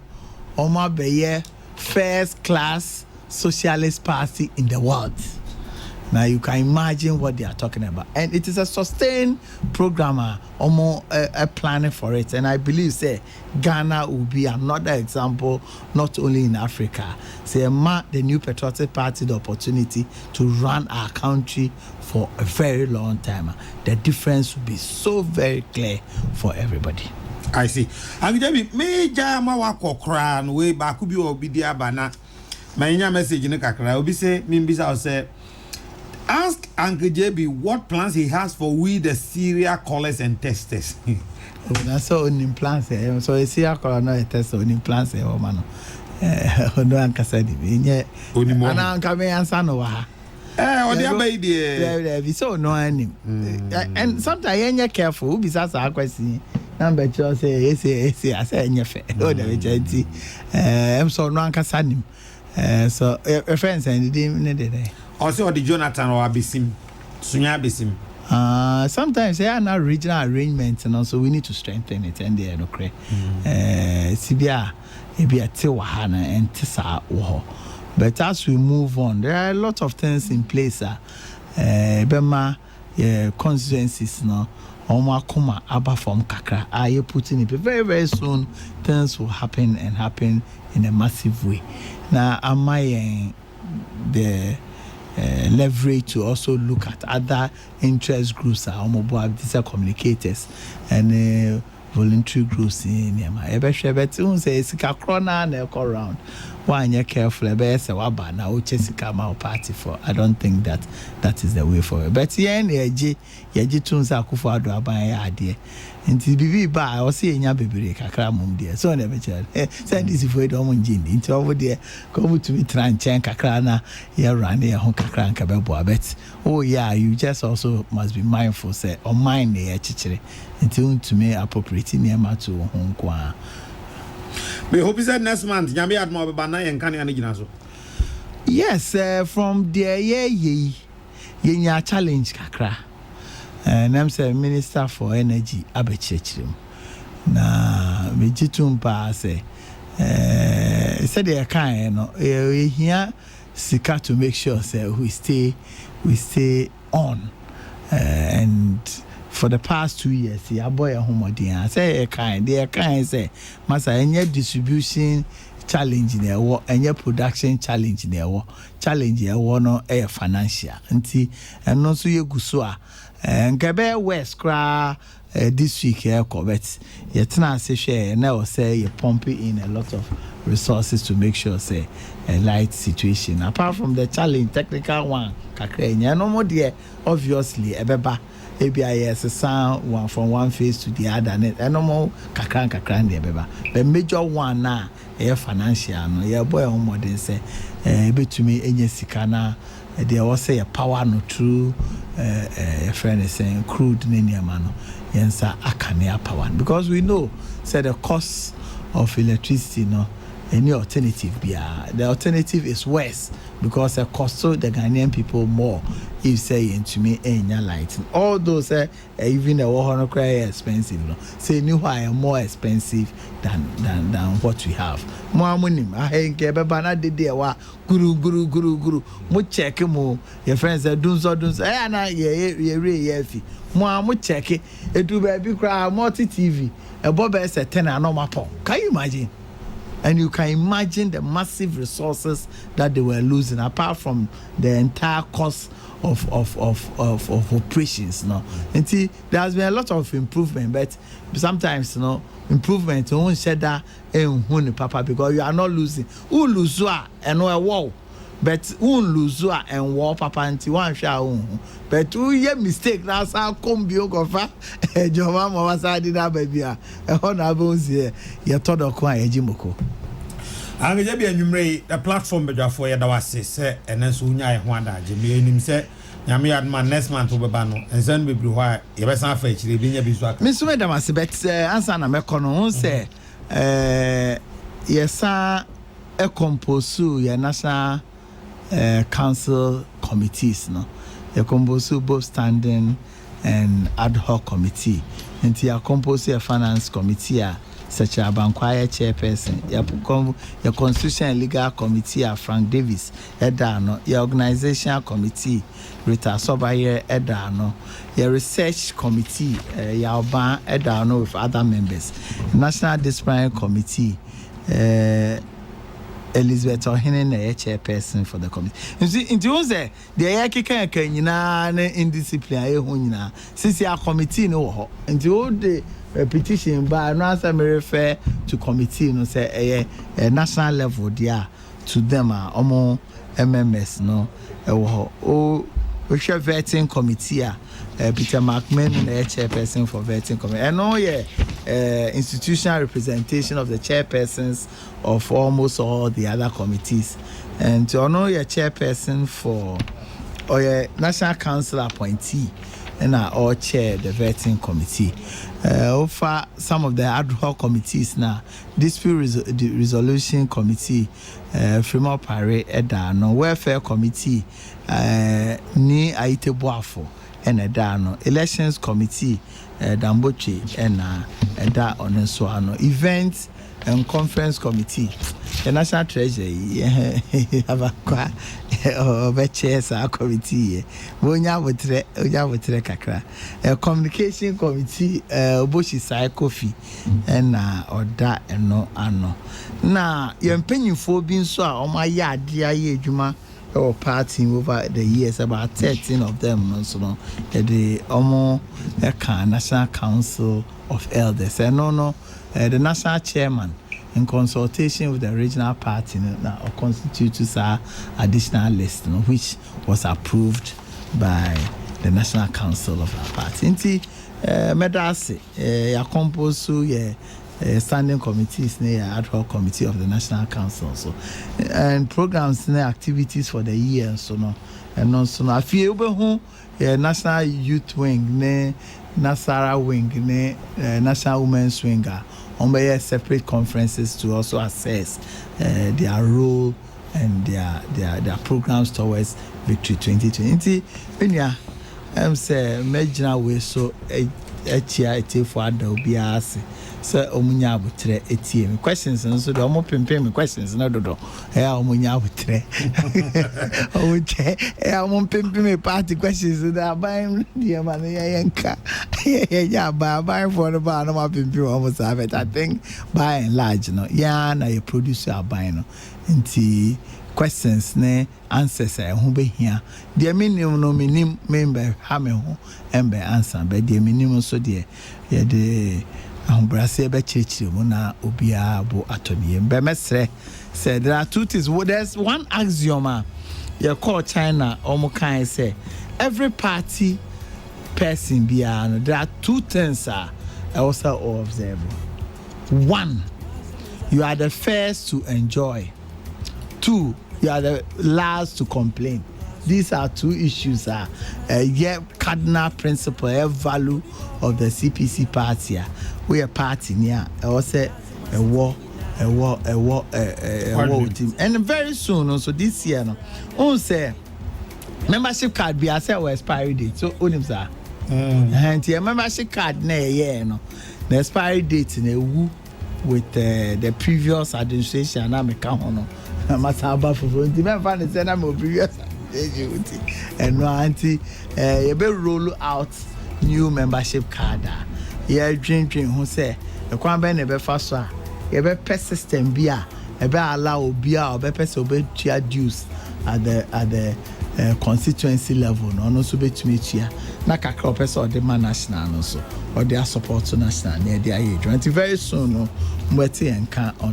Oma Beye first class socialist party in the world. Now you can imagine what they are talking about, and it is a sustained program. Planning for it, and I believe say Ghana will be another example, not only in Africa. Say the New Patriotic Party the opportunity to run our country for a very long time. The difference will be so very clear for everybody. I see. And Debbie, major mawako kran way back be obidia bana. My message in the kakra obi say mimbisa say. Ask Uncle JB what plans he has for we the serial callers and testers. That's all in plans. So a serial caller no tester in plans. Oh man, no Uncle said it. And Uncle me answer no wa. What the baby? We so no any. And sometimes you're careful. Besides our question, number two say I say nyefe. Oh the vejenti. I'm so no Uncle Sanim. So a friend said it. Also, the Jonathan or Abisim, Sunya Abisim. Sometimes they are not regional arrangements, and also we need to strengthen it. And they are no cray. Sibia, Ebia Tiwahana, and Tisa Woho. But as we move on, there are a lot of things in place. Bema constituencies, no. Oma Kuma Abba from Kakra. Are you putting it very, very soon? Things will happen and happen in a massive way. Now, am I the leverage to also look at other interest groups, these are communicators and voluntary groups in Yama. Say Sika Crona and Echo round. One you're careful about say Waba now Chesica my party for. I don't think that is the way forward. But yeah, Yaji Tunza Kufado Abaya idea. And to be by I was seeing your baby Kakramum dear. So never child. Send this if we don't gin into over there. Come to me try and chank Kakrana here run here home Kakran Kababo. But oh yeah, you just also must be mindful, say, or mind the chichery until to me appropriating near to home qua. We hope is that next month. Yami had more banana and canny and yes, from there, yeah, challenge Kakra. And I'm saying Minister for Energy, Abechechim. Na, Vijitumpa say, said they are kind, we here, Sika to make sure, say, we stay on. And for the past 2 years, yeah, boy, a homodia. Say a kind, they are kind, say, Massa, and your distribution challenge in their war, and your production challenge in their war, challenge your war, no air financial, and also your gusua, and Gabe West cry this week, here, Covet, yet now say share, and now say you're pumping in a lot of resources to make sure, say, a light situation. Apart from the challenge, technical one, Kakre, no more dear, obviously, a beba. ABIS a sound one from one phase to the other, and no more kakran there, beba. The major one now, financial, no, yeah, boy, on more than say, to me, any sikana, they all say a power no true, a friend is saying crude nenia mano, yensa akania power, because we know, say the cost of electricity, no. Any alternative be the alternative is worse because it costs the Ghanaian people more if say into me any light. All those even the 100 cry expensive no say new high more expensive than what we have. More money I ain't get bana de wa guru mo check mo your friends say dunzo na ye mo check it do baby cry multi TV a bob is 10 and no mapon. Can you imagine? And you can imagine the massive resources that they were losing, apart from the entire cost of operations. No, and see, there has been a lot of improvement, but sometimes, improvement won't share that papa because you are not losing. Who lose and no wall, but who lose and wall papa and one shall. But who ye mistake that's how come biogofa your mama was I did that baby a honorable here you thought of quite jimoko. I'm going to be a numerator, the platform for your dawasi, say, and then soon I wonder, Jimmy, and him say, Yami had my next month over Bano, and then we blew why you best not fetch the Binya Biswak. Miss Madam, but answer na mekono say, yes, sir, a composu, your national council committees, no. You compose both standing and ad hoc committee. And you compose a finance committee such a bankwaya chairperson, your constitution and legal committee Frank Davis, Edano, your organizational committee, Rita Sobaye Edano, your research committee, Yaoban Edano with other members, National Disciplinary Committee, Elizabeth Ohinen, a chairperson for the committee. You see, in those the Yakika Kenina indiscipline, since your committee no, and the old petition by no answer may refer to committee, no say a national level there to them are almost MMS, no, we share vetting committee. Peter McMahon, the chairperson for vetting committee. And all institutional representation of the chairpersons of almost all the other committees. And to honor your chairperson for or your national council appointee, and I all chair the vetting committee. Over some of the ad hoc committees now, dispute resolution committee, Fremont Pare Edano, welfare committee, ni Aite Boafo. And a dano elections committee Damboche and da on so ano events and conference committee the national treasury have a chairs our committee wonya wotre kakra communication committee Oboshi Sai Kofi and oda eno ano na yempanyimfo bi nso a o ma ya ade aye adwuma or party over the years, about 13 of them, so the National Council of Elders. And the national chairman, in consultation with the regional party, now constitutes our additional list, which was approved by the National Council of our party. Inti Medase, ya composu standing committees near ad hoc committee of the National Council, so and programs near activities for the year, so no, and also no. I feel who National Youth Wing, ne Nasara Wing, ne National Women's Winger, on by separate conferences to also assess their role and their programs towards Victory 2020. When you say major way so a chia for Adobe. So omunya abutre etie me questions nso do omo pempe me questions na dodo omunya abutre oche omo pempe me party questions na ban die man yenka ya ba for the ba no ma pempe almost have it. I think by and large no ya na you produce aban no nti questions ne answers ho behia de minimum no minim member ha me ho embe answer be de minimum so de ye de Brase be chichi muna obia bo atomi be mesre said there are two things. Well, there's one axiom you call China omo say every party person biano there are two things also observable. One, you are the first to enjoy. Two, you are the last to complain. These are two issues cardinal principle value of the CPC party. We are party near also a war team. And very soon also this year no on say membership card be as our expiry date. So onim sir. And your membership card na year no. The expiry date na wu with the previous administration na make hono. Masaba for the man find say na my previous and no auntie you be roll out new membership card. Yeah, dream who say the kwan be be fa so a you be per system bia e be allow bia or be person be tia dues at the constituency level no so be tumi tia na kakra person or the national no so or their support to national near their age. Very soon no mweti enka on